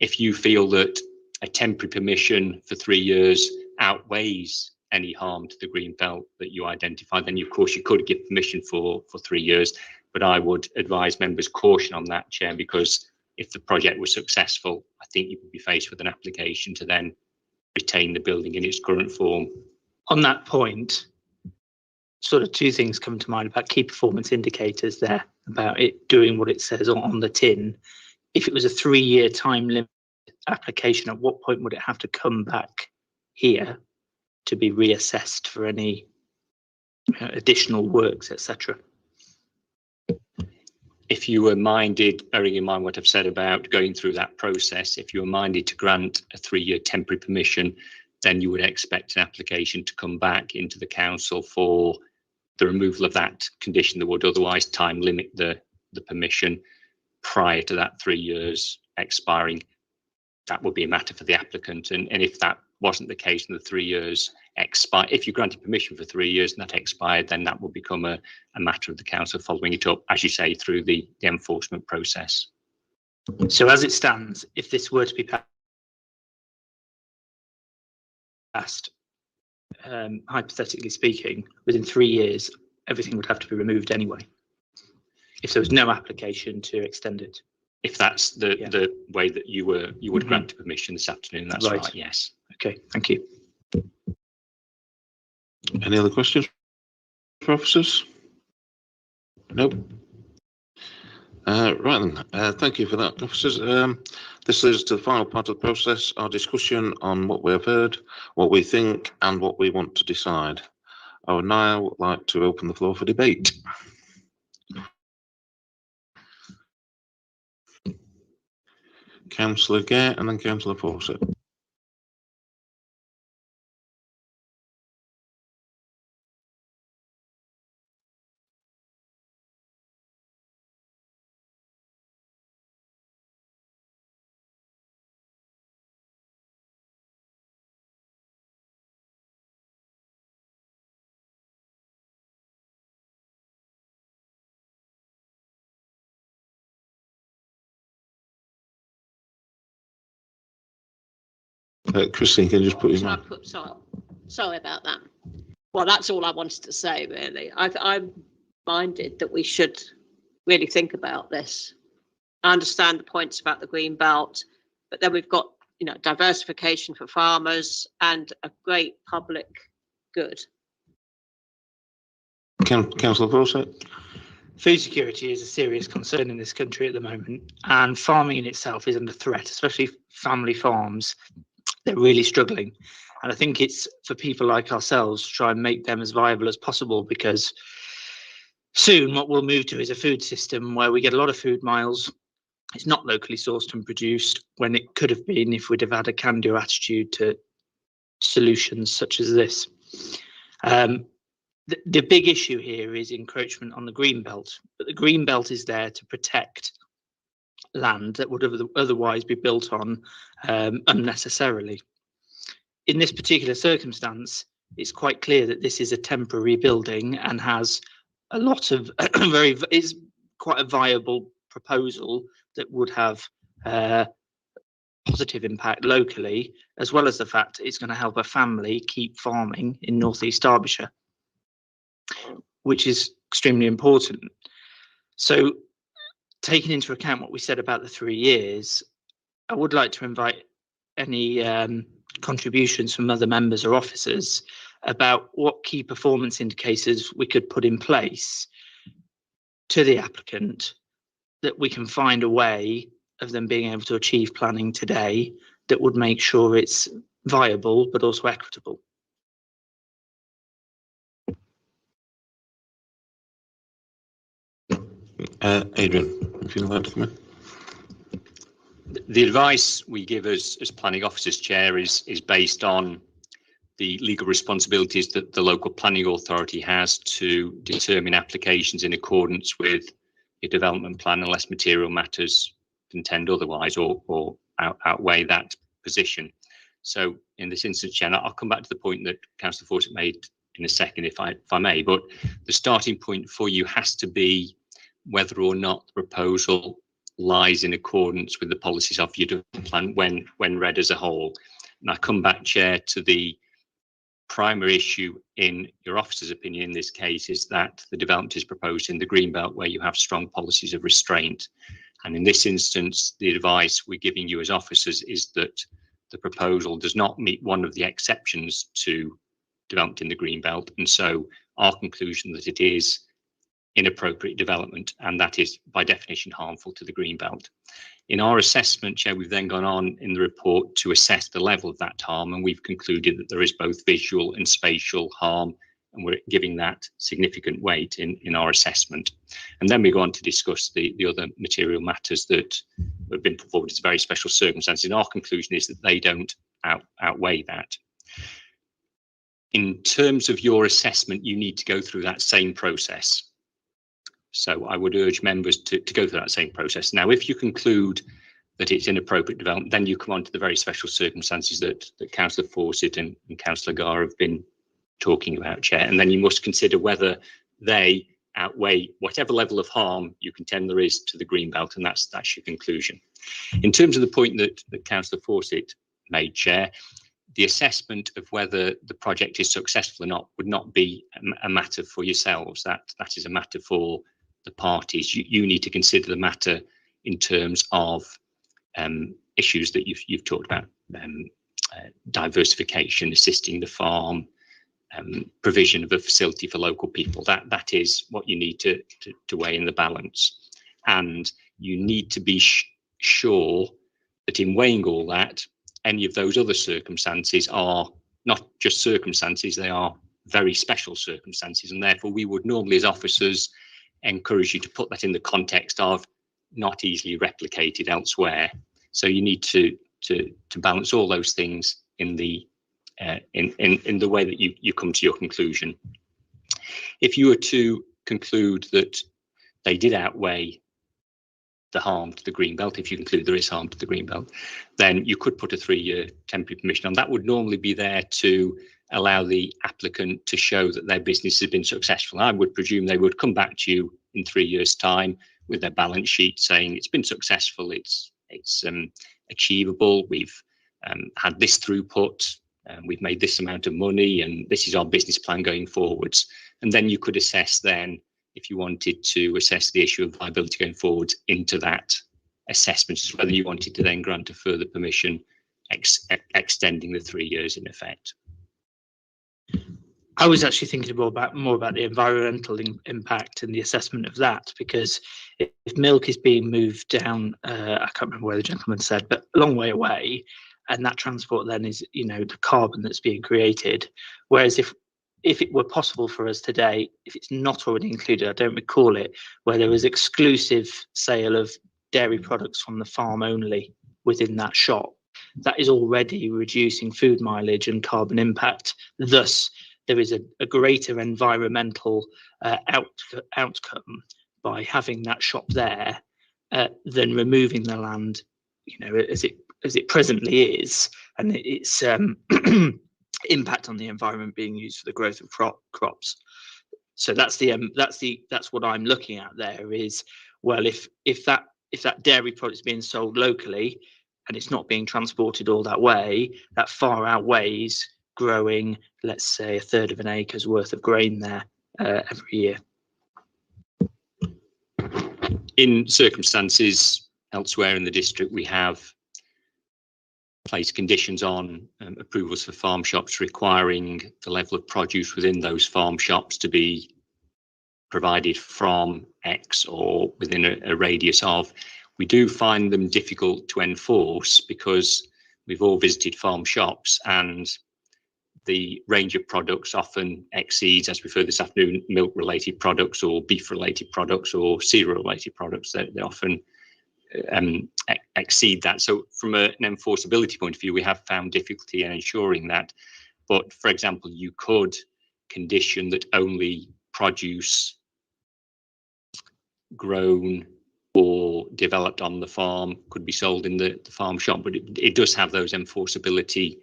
If you feel that a temporary permission for 3 years outweighs any harm to the green belt that you identify, then of course you could give permission for 3 years. But I would advise members caution on that, Chair, because if the project was successful, I think you would be faced with an application to then retain the building in its current form. On that point, sort of two things come to mind about key performance indicators there, about it doing what it says on the tin. If it was a 3-year time limit application, at what point would it have to come back here to be reassessed for any additional works, etc.? If you were minded, bearing in mind what I've said about going through that process, if you were minded to grant a 3-year temporary permission, then you would expect an application to come back into the council for the removal of that condition that would otherwise time limit the permission prior to that 3 years expiring. That would be a matter for the applicant. And if that wasn't the case and the 3 years expire, if you granted permission for 3 years and that expired, then that would become a matter of the council following it up, as you say, through the enforcement process. So as it stands, if this were to be passed, hypothetically speaking, within 3 years, everything would have to be removed anyway, if there was no application to extend it. If that's the way that you would grant permission this afternoon, that's right, yes. Okay, thank you. Any other questions for officers? Nope. Right then, thank you for that, officers. This is to the final part of the process, our discussion on what we have heard, what we think, and what we want to decide. I would now like to open the floor for debate. Councillor Gare and then Councillor Fawcett. Christine, can you just put your hand? Sorry about that. Well, that's all I wanted to say, really. I'm minded that we should really think about this. I understand the points about the green belt, but then we've got, diversification for farmers and a great public good. Councillor Fawcett. Food security is a serious concern in this country at the moment, and farming in itself is under threat, especially family farms. They're really struggling. And I think it's for people like ourselves to try and make them as viable as possible, because soon what we'll move to is a food system where we get a lot of food miles. It's not locally sourced and produced, when it could have been if we'd have had a can-do attitude to solutions such as this. The big issue here is encroachment on the green belt, but the green belt is there to protect land that would otherwise be built on unnecessarily. In this particular circumstance, it's quite clear that this is a temporary building and has a lot of is quite a viable proposal that would have positive impact locally, as well as the fact it's going to help a family keep farming in North East Derbyshire, which is extremely important. So, taking into account what we said about the 3 years, I would like to invite any contributions from other members or officers about what key performance indicators we could put in place to the applicant, that we can find a way of them being able to achieve planning today that would make sure it's viable but also equitable. Adrian, if you'd like to come in. The advice we give as planning officers, Chair, is based on the legal responsibilities that the local planning authority has to determine applications in accordance with your development plan, unless material matters contend otherwise or outweigh that position. So in this instance, Jen, I'll come back to the point that Councillor Fawcett made in a second, if I may, but the starting point for you has to be whether or not the proposal lies in accordance with the policies of your development plan when read as a whole. And I come back, Chair, to the primary issue in your officer's opinion in this case is that the development is proposed in the Greenbelt where you have strong policies of restraint. And in this instance, the advice we're giving you as officers is that the proposal does not meet one of the exceptions to development in the Greenbelt. And so our conclusion that it is inappropriate development, and that is by definition harmful to the Greenbelt. In our assessment, Chair, we've then gone on in the report to assess the level of that harm, and we've concluded that there is both visual and spatial harm, and we're giving that significant weight in our assessment. And then we go on to discuss the other material matters that have been put forward as very special circumstances. And our conclusion is that they don't outweigh that. In terms of your assessment, you need to go through that same process. So I would urge members to go through that same process. Now, if you conclude that it's inappropriate development, then you come on to the very special circumstances that Councillor Fawcett and Councillor Gar have been talking about, Chair. And then you must consider whether they outweigh whatever level of harm you contend there is to the Greenbelt, and that's your conclusion. In terms of the point that Councillor Fawcett made, Chair, the assessment of whether the project is successful or not would not be a matter for yourselves. That is a matter for the parties. You need to consider the matter in terms of issues that you've talked about, diversification, assisting the farm, provision of a facility for local people. That is what you need to weigh in the balance. And you need to be sure that in weighing all that, any of those other circumstances are not just circumstances, they are very special circumstances. And therefore, we would normally as officers encourage you to put that in the context of not easily replicated elsewhere. So you need to balance all those things in the way that you come to your conclusion. If you were to conclude that they did outweigh the harm to the Greenbelt, if you conclude there is harm to the Greenbelt, then you could put a 3-year temporary permission on. That would normally be there to allow the applicant to show that their business has been successful. I would presume they would come back to you in 3 years' time with their balance sheet saying it's been successful, it's achievable, we've had this throughput, we've made this amount of money, and this is our business plan going forwards. And then you could assess then, if you wanted to assess the issue of viability going forward into that assessment, as whether you wanted to then grant a further permission extending the 3 years in effect. I was actually thinking more about the environmental impact and the assessment of that, because if milk is being moved down, I can't remember where the gentleman said, but a long way away, and that transport then is, the carbon that's being created. Whereas if it were possible for us today, if it's not already included, I don't recall it, where there was exclusive sale of dairy products from the farm only within that shop, that is already reducing food mileage and carbon impact. Thus, there is a greater environmental outcome by having that shop there than removing the land, as it presently is, and its impact on the environment being used for the growth of crops. So that's what I'm looking at there is, well, if that dairy product is being sold locally and it's not being transported all that way, that far outweighs growing, let's say, 1/3 of an acre's worth of grain there every year. In circumstances elsewhere in the district, we have placed conditions on approvals for farm shops requiring the level of produce within those farm shops to be provided from X or within a radius of. We do find them difficult to enforce because we've all visited farm shops and the range of products often exceeds, as we've heard this afternoon, milk-related products or beef-related products or cereal-related products. They often exceed that. So from an enforceability point of view, we have found difficulty in ensuring that. But for example, you could condition that only produce grown or developed on the farm could be sold in the farm shop, but it does have those enforceability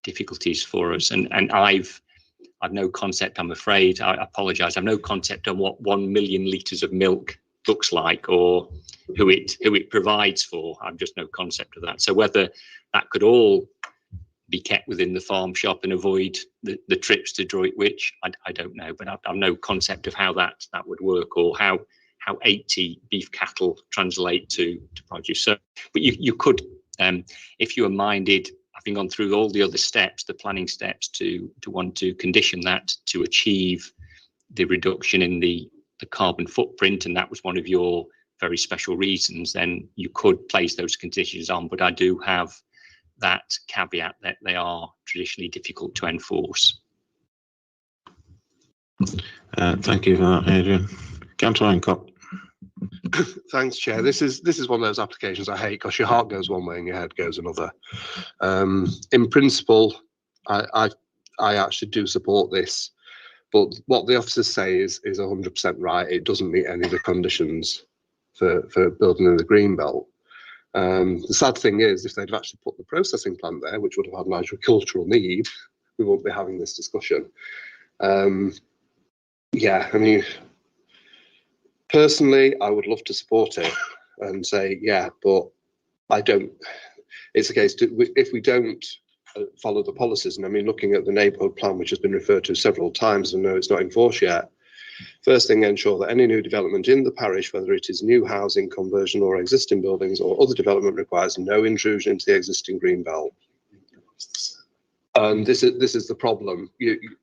difficulties for us. And I've no concept, I'm afraid, I apologise, I've no concept on what 1 million litres of milk looks like or who it provides for. I've just no concept of that. So whether that could all be kept within the farm shop and avoid the trips to Droitwich, I don't know, but I've no concept of how that would work, or how 80 beef cattle translate to produce. So, but you could, if you were minded, having gone through all the other steps, the planning steps, to want to condition that to achieve the reduction in the carbon footprint, and that was one of your very special reasons, then you could place those conditions on. But I do have that caveat that they are traditionally difficult to enforce. Thank you for that, Adrian. Councillor Hancock. Thanks, Chair. This is one of those applications I hate, because your heart goes one way and your head goes another. In principle, I actually do support this, but what the officers say is 100% right. It doesn't meet any of the conditions for building in the green belt. The sad thing is, if they'd have actually put the processing plant there, which would have had an agricultural need, we wouldn't be having this discussion. Yeah, I mean, personally, I would love to support it and say, yeah, but I don't. It's a case, if we don't follow the policies, and I mean, looking at the neighbourhood plan, which has been referred to several times, and no, it's not enforced yet. First thing, ensure that any new development in the parish, whether it is new housing, conversion or existing buildings or other development, requires no intrusion into the existing green belt. And this is the problem,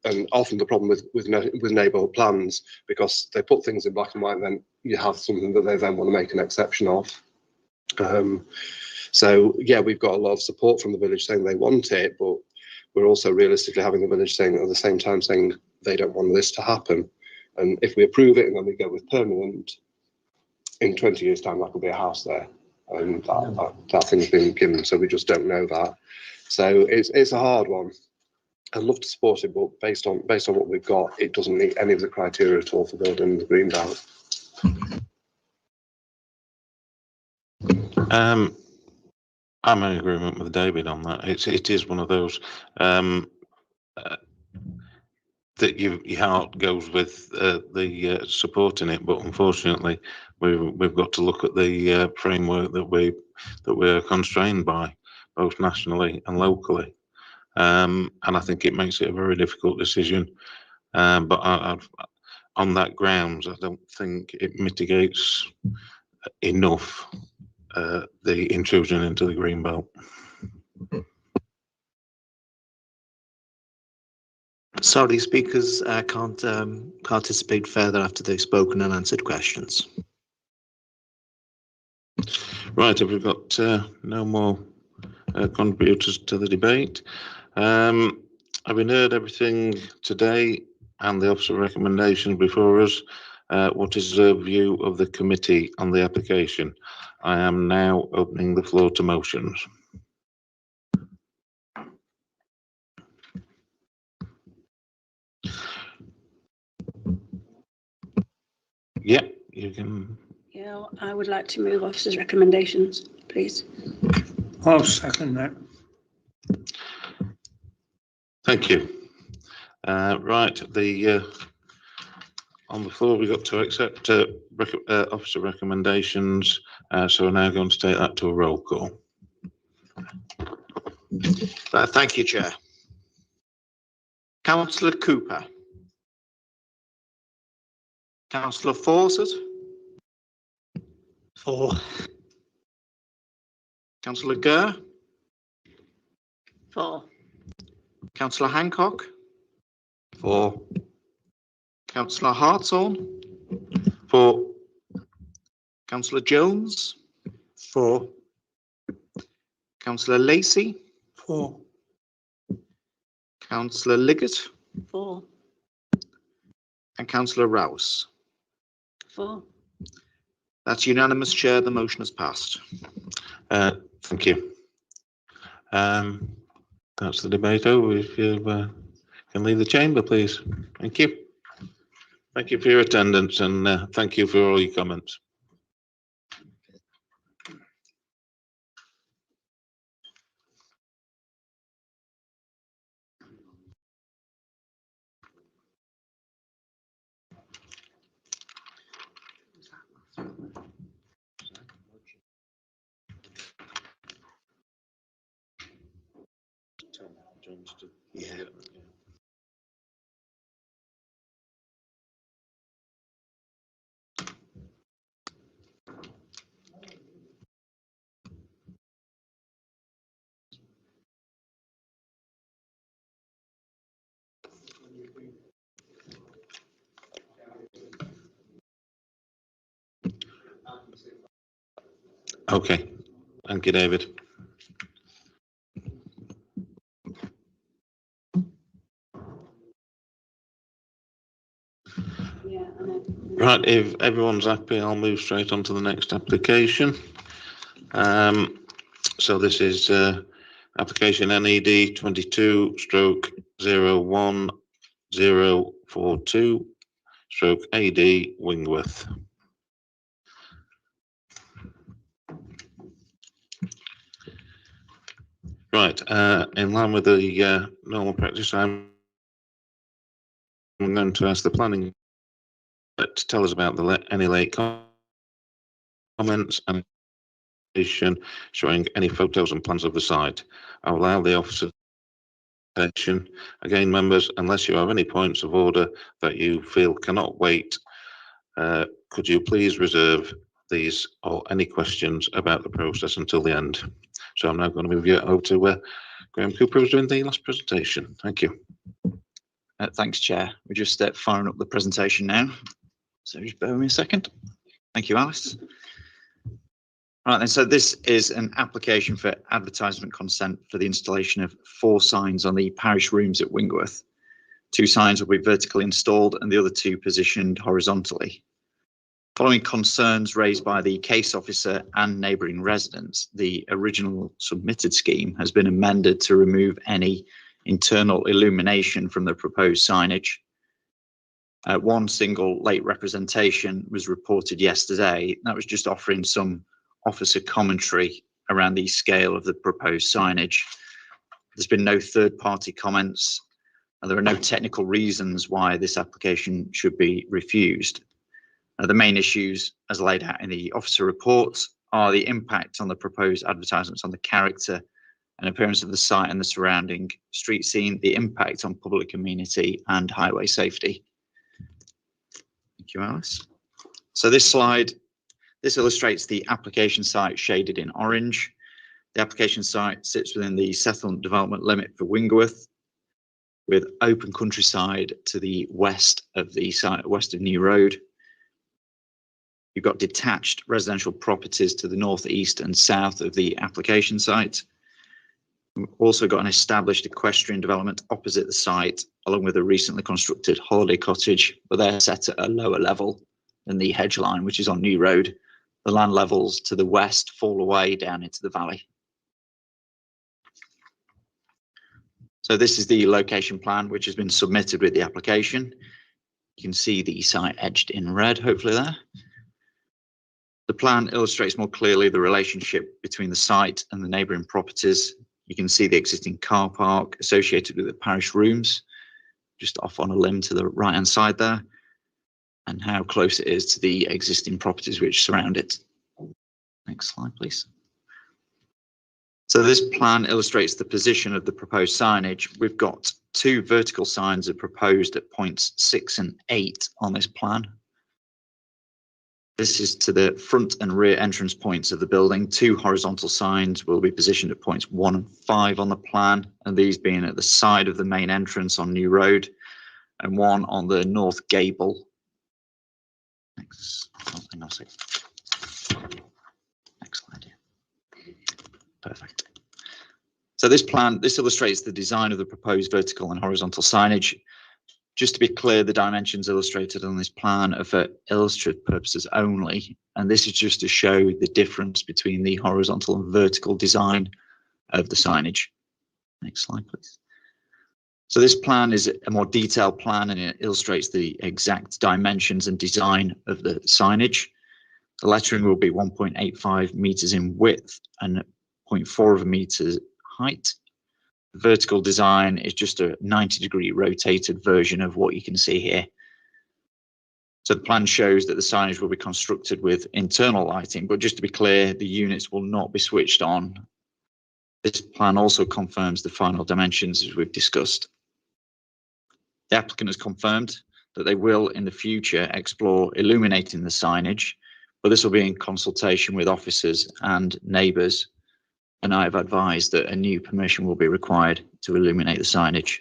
and often the problem with neighbourhood plans, because they put things in black and white, and then you have something that they then want to make an exception of. So yeah, we've got a lot of support from the village saying they want it, but we're also realistically having the village saying at the same time saying they don't want this to happen. And if we approve it and then we go with permanent, in 20 years' time, that could be a house there, and that thing's been given, so we just don't know that. So it's a hard one. I'd love to support it, but based on what we've got, it doesn't meet any of the criteria at all for building the green belt. I'm in agreement with David on that. It is one of those that your heart goes with the supporting it, but unfortunately we've got to look at the framework that we're constrained by, both nationally and locally, and I think it makes it a very difficult decision. But on that grounds, I don't think it mitigates enough the intrusion into the green belt. Sorry, speakers can't participate further after they've spoken and answered questions. Right, if we've got no more contributors to the debate, having heard everything today and the officer recommendations before us, what is the view of the committee on the application? I am now opening the floor to motions. Yeah, you can. Yeah, I would like to move officers' recommendations, please. I'll second that. Thank you. Right, on the floor we've got to accept officer recommendations, so we're now going to take that to a roll call. Thank you, Chair. Councillor Cooper. Councillor Fawcett. 4. Councillor Gurr. 4. Councillor Hancock. 4. Councillor Hartshorn. 4. Councillor Jones. 4. Councillor Lacey. 4. Councillor Liggett. 4. And Councillor Rouse. 4. That's unanimous, Chair. The motion has passed. Thank you. That's the debate over. If you can leave the chamber, please. Thank you. Thank you for your attendance, and thank you for all your comments. Yeah. Okay, thank you, David. Right, if everyone's happy, I'll move straight on to the next application. So this is application NED 22/01042 AD Wingworth. Right, in line with the normal practice, I'm going to ask the planning to tell us about any late comments and showing any photos and plans of the site. I'll allow the officer attention. Again, members, unless you have any points of order that you feel cannot wait, could you please reserve these or any questions about the process until the end? So I'm now going to move you over to Graham Cooper, who's doing the last presentation. Thank you. Thanks, Chair. We're just firing up the presentation now. So just bear with me a second. Thank you, Alice. Right then, so this is an application for advertisement consent for the installation of 4 signs on the parish rooms at Wingworth. 2 signs will be vertically installed and the other 2 positioned horizontally. Following concerns raised by the case officer and neighbouring residents, the original submitted scheme has been amended to remove any internal illumination from the proposed signage. One single late representation was reported yesterday. That was just offering some officer commentary around the scale of the proposed signage. There's been no third-party comments, and there are no technical reasons why this application should be refused. The main issues, as laid out in the officer reports, are the impact on the proposed advertisements on the character and appearance of the site and the surrounding street scene, the impact on public amenity and highway safety. Thank you, Alice. So this slide, this illustrates the application site shaded in orange. The application site sits within the settlement development limit for Wingworth, with open countryside to the west of the site, west of New Road. You've got detached residential properties to the northeast and south of the application site. We've also got an established equestrian development opposite the site, along with a recently constructed holiday cottage, but they're set at a lower level than the hedge line, which is on New Road. The land levels to the west fall away down into the valley. So this is the location plan, which has been submitted with the application. You can see the site edged in red, hopefully there. The plan illustrates more clearly the relationship between the site and the neighbouring properties. You can see the existing car park associated with the parish rooms, just off on a limb to the right-hand side there, and how close it is to the existing properties which surround it. Next slide, please. So this plan illustrates the position of the proposed signage. We've got 2 vertical signs that are proposed at points 6 and 8 on this plan. This is to the front and rear entrance points of the building. 2 horizontal signs will be positioned at points 1 and 5 on the plan, and these being at the side of the main entrance on New Road, and 1 on the north gable. Next, hang on a second. Next slide. Perfect. So this plan, this illustrates the design of the proposed vertical and horizontal signage. Just to be clear, the dimensions illustrated on this plan are for illustrative purposes only, and this is just to show the difference between the horizontal and vertical design of the signage. Next slide, please. So this plan is a more detailed plan, and it illustrates the exact dimensions and design of the signage. The lettering will be 1.85 meters in width and 0.4 of a meter height. The vertical design is just a 90-degree rotated version of what you can see here. So the plan shows that the signage will be constructed with internal lighting, but just to be clear, the units will not be switched on This plan also confirms the final dimensions as we've discussed. The applicant has confirmed that they will in the future explore illuminating the signage, but this will be in consultation with officers and neighbours, and I have advised that a new permission will be required to illuminate the signage.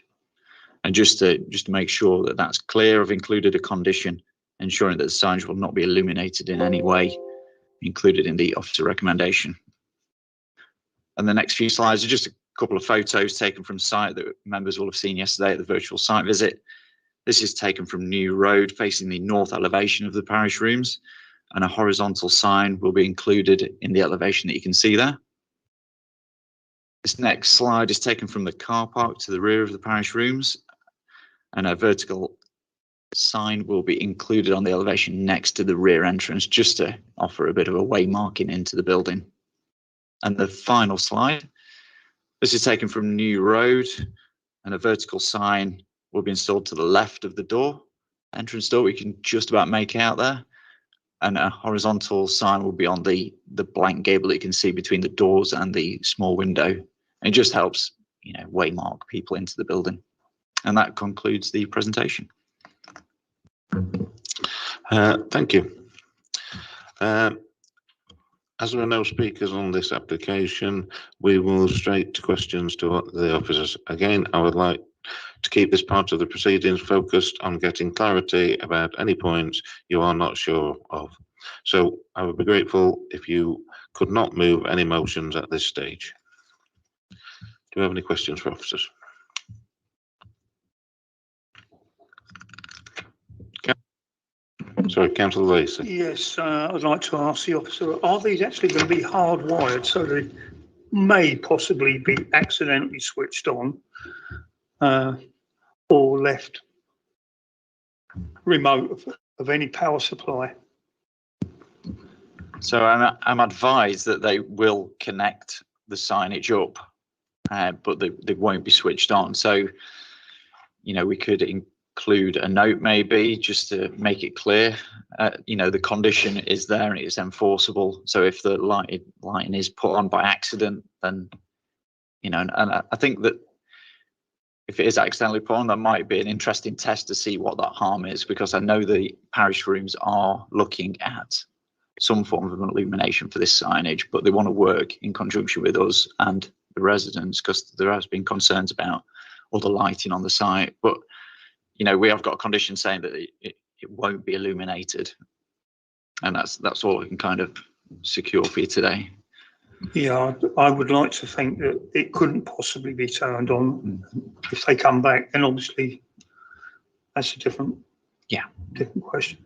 And just to make sure that that's clear, I've included a condition ensuring that the signage will not be illuminated in any way, included in the officer recommendation. And the next few slides are just a couple of photos taken from site that members will have seen yesterday at the virtual site visit. This is taken from New Road facing the north elevation of the parish rooms, and a horizontal sign will be included in the elevation that you can see there. This next slide is taken from the car park to the rear of the parish rooms, and a vertical sign will be included on the elevation next to the rear entrance, just to offer a bit of a way marking into the building. And the final slide, this is taken from New Road, and a vertical sign will be installed to the left of the door, entrance door, we can just about make out there. And a horizontal sign will be on the blank gable that you can see between the doors and the small window. And it just helps, waymark people into the building. And that concludes the presentation. Thank you. As there are no speakers on this application, we will move straight to questions to the officers. Again, I would like to keep this part of the proceedings focused on getting clarity about any points you are not sure of. So I would be grateful if you could not move any motions at this stage. Do we have any questions for officers? Sorry, Councillor Lacey. Yes, I'd like to ask the officer, are these actually going to be hardwired so they may possibly be accidentally switched on or left remote of any power supply? So I'm advised that they will connect the signage up, but they won't be switched on. So, we could include a note maybe just to make it clear, the condition is there and it is enforceable. So if the lighting is put on by accident, then, and I think that if it is accidentally put on, that might be an interesting test to see what that harm is, because I know the parish rooms are looking at some form of illumination for this signage, but they want to work in conjunction with us and the residents, because there has been concerns about other lighting on the site. But we have got a condition saying that it won't be illuminated, and that's all we can kind of secure for you today. Yeah, I would like to think that it couldn't possibly be turned on. If they come back, then obviously that's a different question.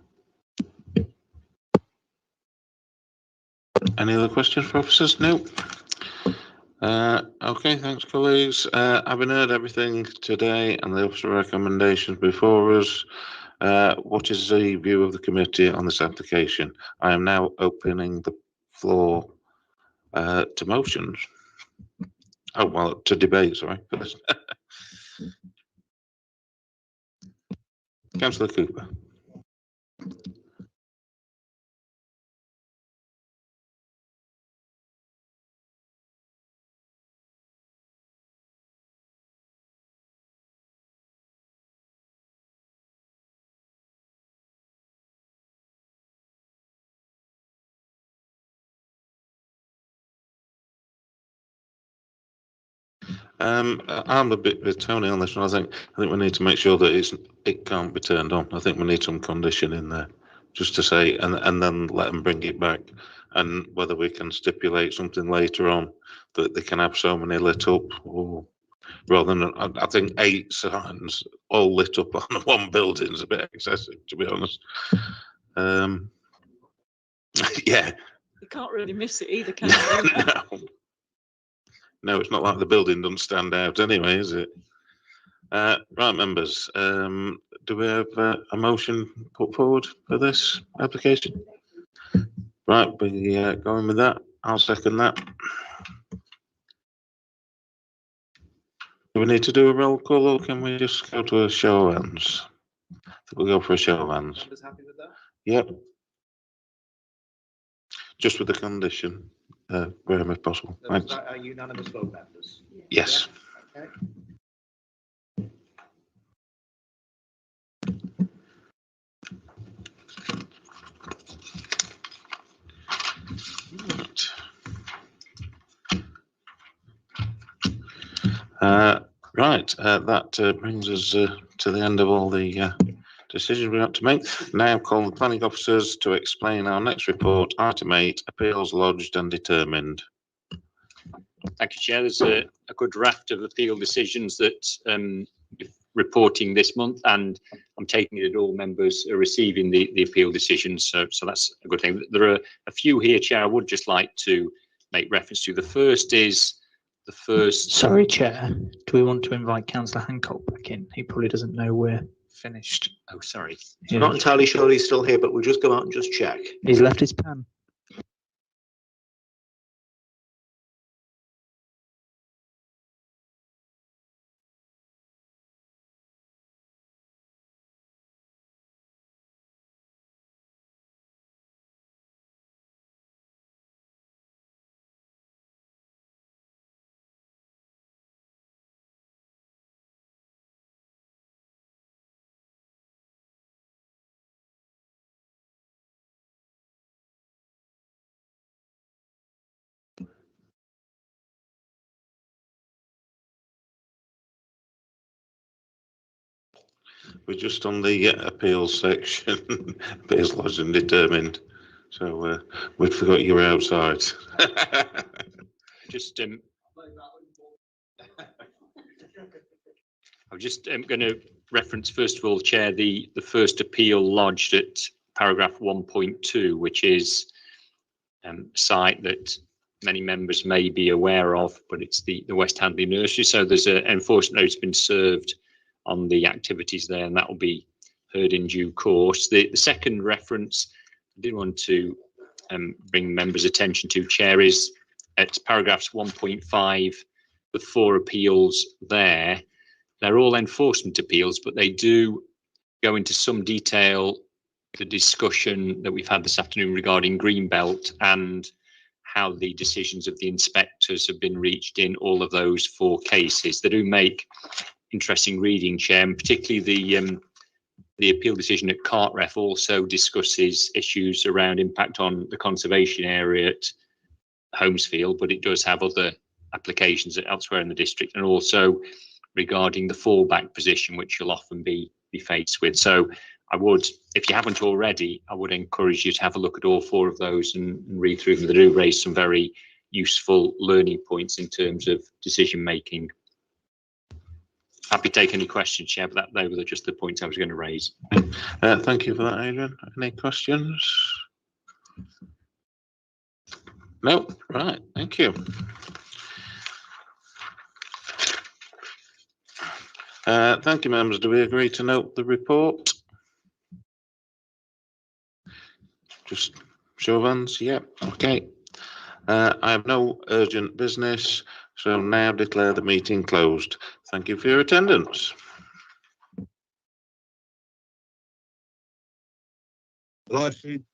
Any other questions for officers? No. Okay, thanks, colleagues. Having heard everything today and the officer recommendations before us, what is the view of the committee on this application? I am now opening the floor to motions. Oh, well, to debate, sorry. Councillor Cooper. I'm a bit with Tony on this one. I think we need to make sure that it can't be turned on. I think we need some condition in there, just to say, and then let them bring it back, and whether we can stipulate something later on that they can have so many lit up, or rather than I think 8 signs all lit up on one building is a bit excessive, to be honest. Yeah. You can't really miss it either, can you? No. No, it's not like the building doesn't stand out anyway, is it? Right, members, do we have a motion put forward for this application? Right, we're going with that. I'll second that. Do we need to do a roll call, or can we just go to a show of hands? I think we'll go for a show of hands. Members happy with that? Yep. Just with the condition. Graham, if possible. Thanks. A unanimous vote, members? Yes. Okay. Right, that brings us to the end of all the decisions we have to make. Now call the planning officers to explain our next report, item 8, appeals lodged and determined. Thank you, Chair. There's a good draft of appeal decisions that reporting this month, and I'm taking it that all members are receiving the appeal decisions, so that's a good thing. There are a few here, Chair, I would just like to make reference to. The first is the first. Sorry, Chair. Do we want to invite Councillor Hancock back in? He probably doesn't know we're finished. Oh, sorry. Yeah. Not entirely sure he's still here, but we'll just go out and just check. He's left his pen. We're just on the appeals section, appeals lodged and determined. So we'd forgot you were outside. Just I'm just going to reference first of all, Chair, the first appeal lodged at paragraph 1.2, which is a site that many members may be aware of, but it's the West Hadley Nursery. So there's an enforcement notice been served on the activities there, and that will be heard in due course. The second reference I did want to bring members' attention to, Chair, is at paragraphs 1.5, the 4 appeals there. They're all enforcement appeals, but they do go into some detail, the discussion that we've had this afternoon regarding Greenbelt and how the decisions of the inspectors have been reached in all of those 4 cases. They do make interesting reading, Chair, and particularly the appeal decision at Cartref also discusses issues around impact on the conservation area at Holmesfield, but it does have other applications elsewhere in the district, and also regarding the fallback position, which you'll often be faced with. So I would, if you haven't already, I would encourage you to have a look at all 4 of those and read through them. They do raise some very useful learning points in terms of decision making. Happy to take any questions, Chair, but they were just the points I was going to raise. Thank you for that, Adrian. Any questions? No, right, thank you. Thank you, members. Do we agree to note the report? Just show of hands, yep, okay. I have no urgent business, so now declare the meeting closed. Thank you for your attendance. Live feed.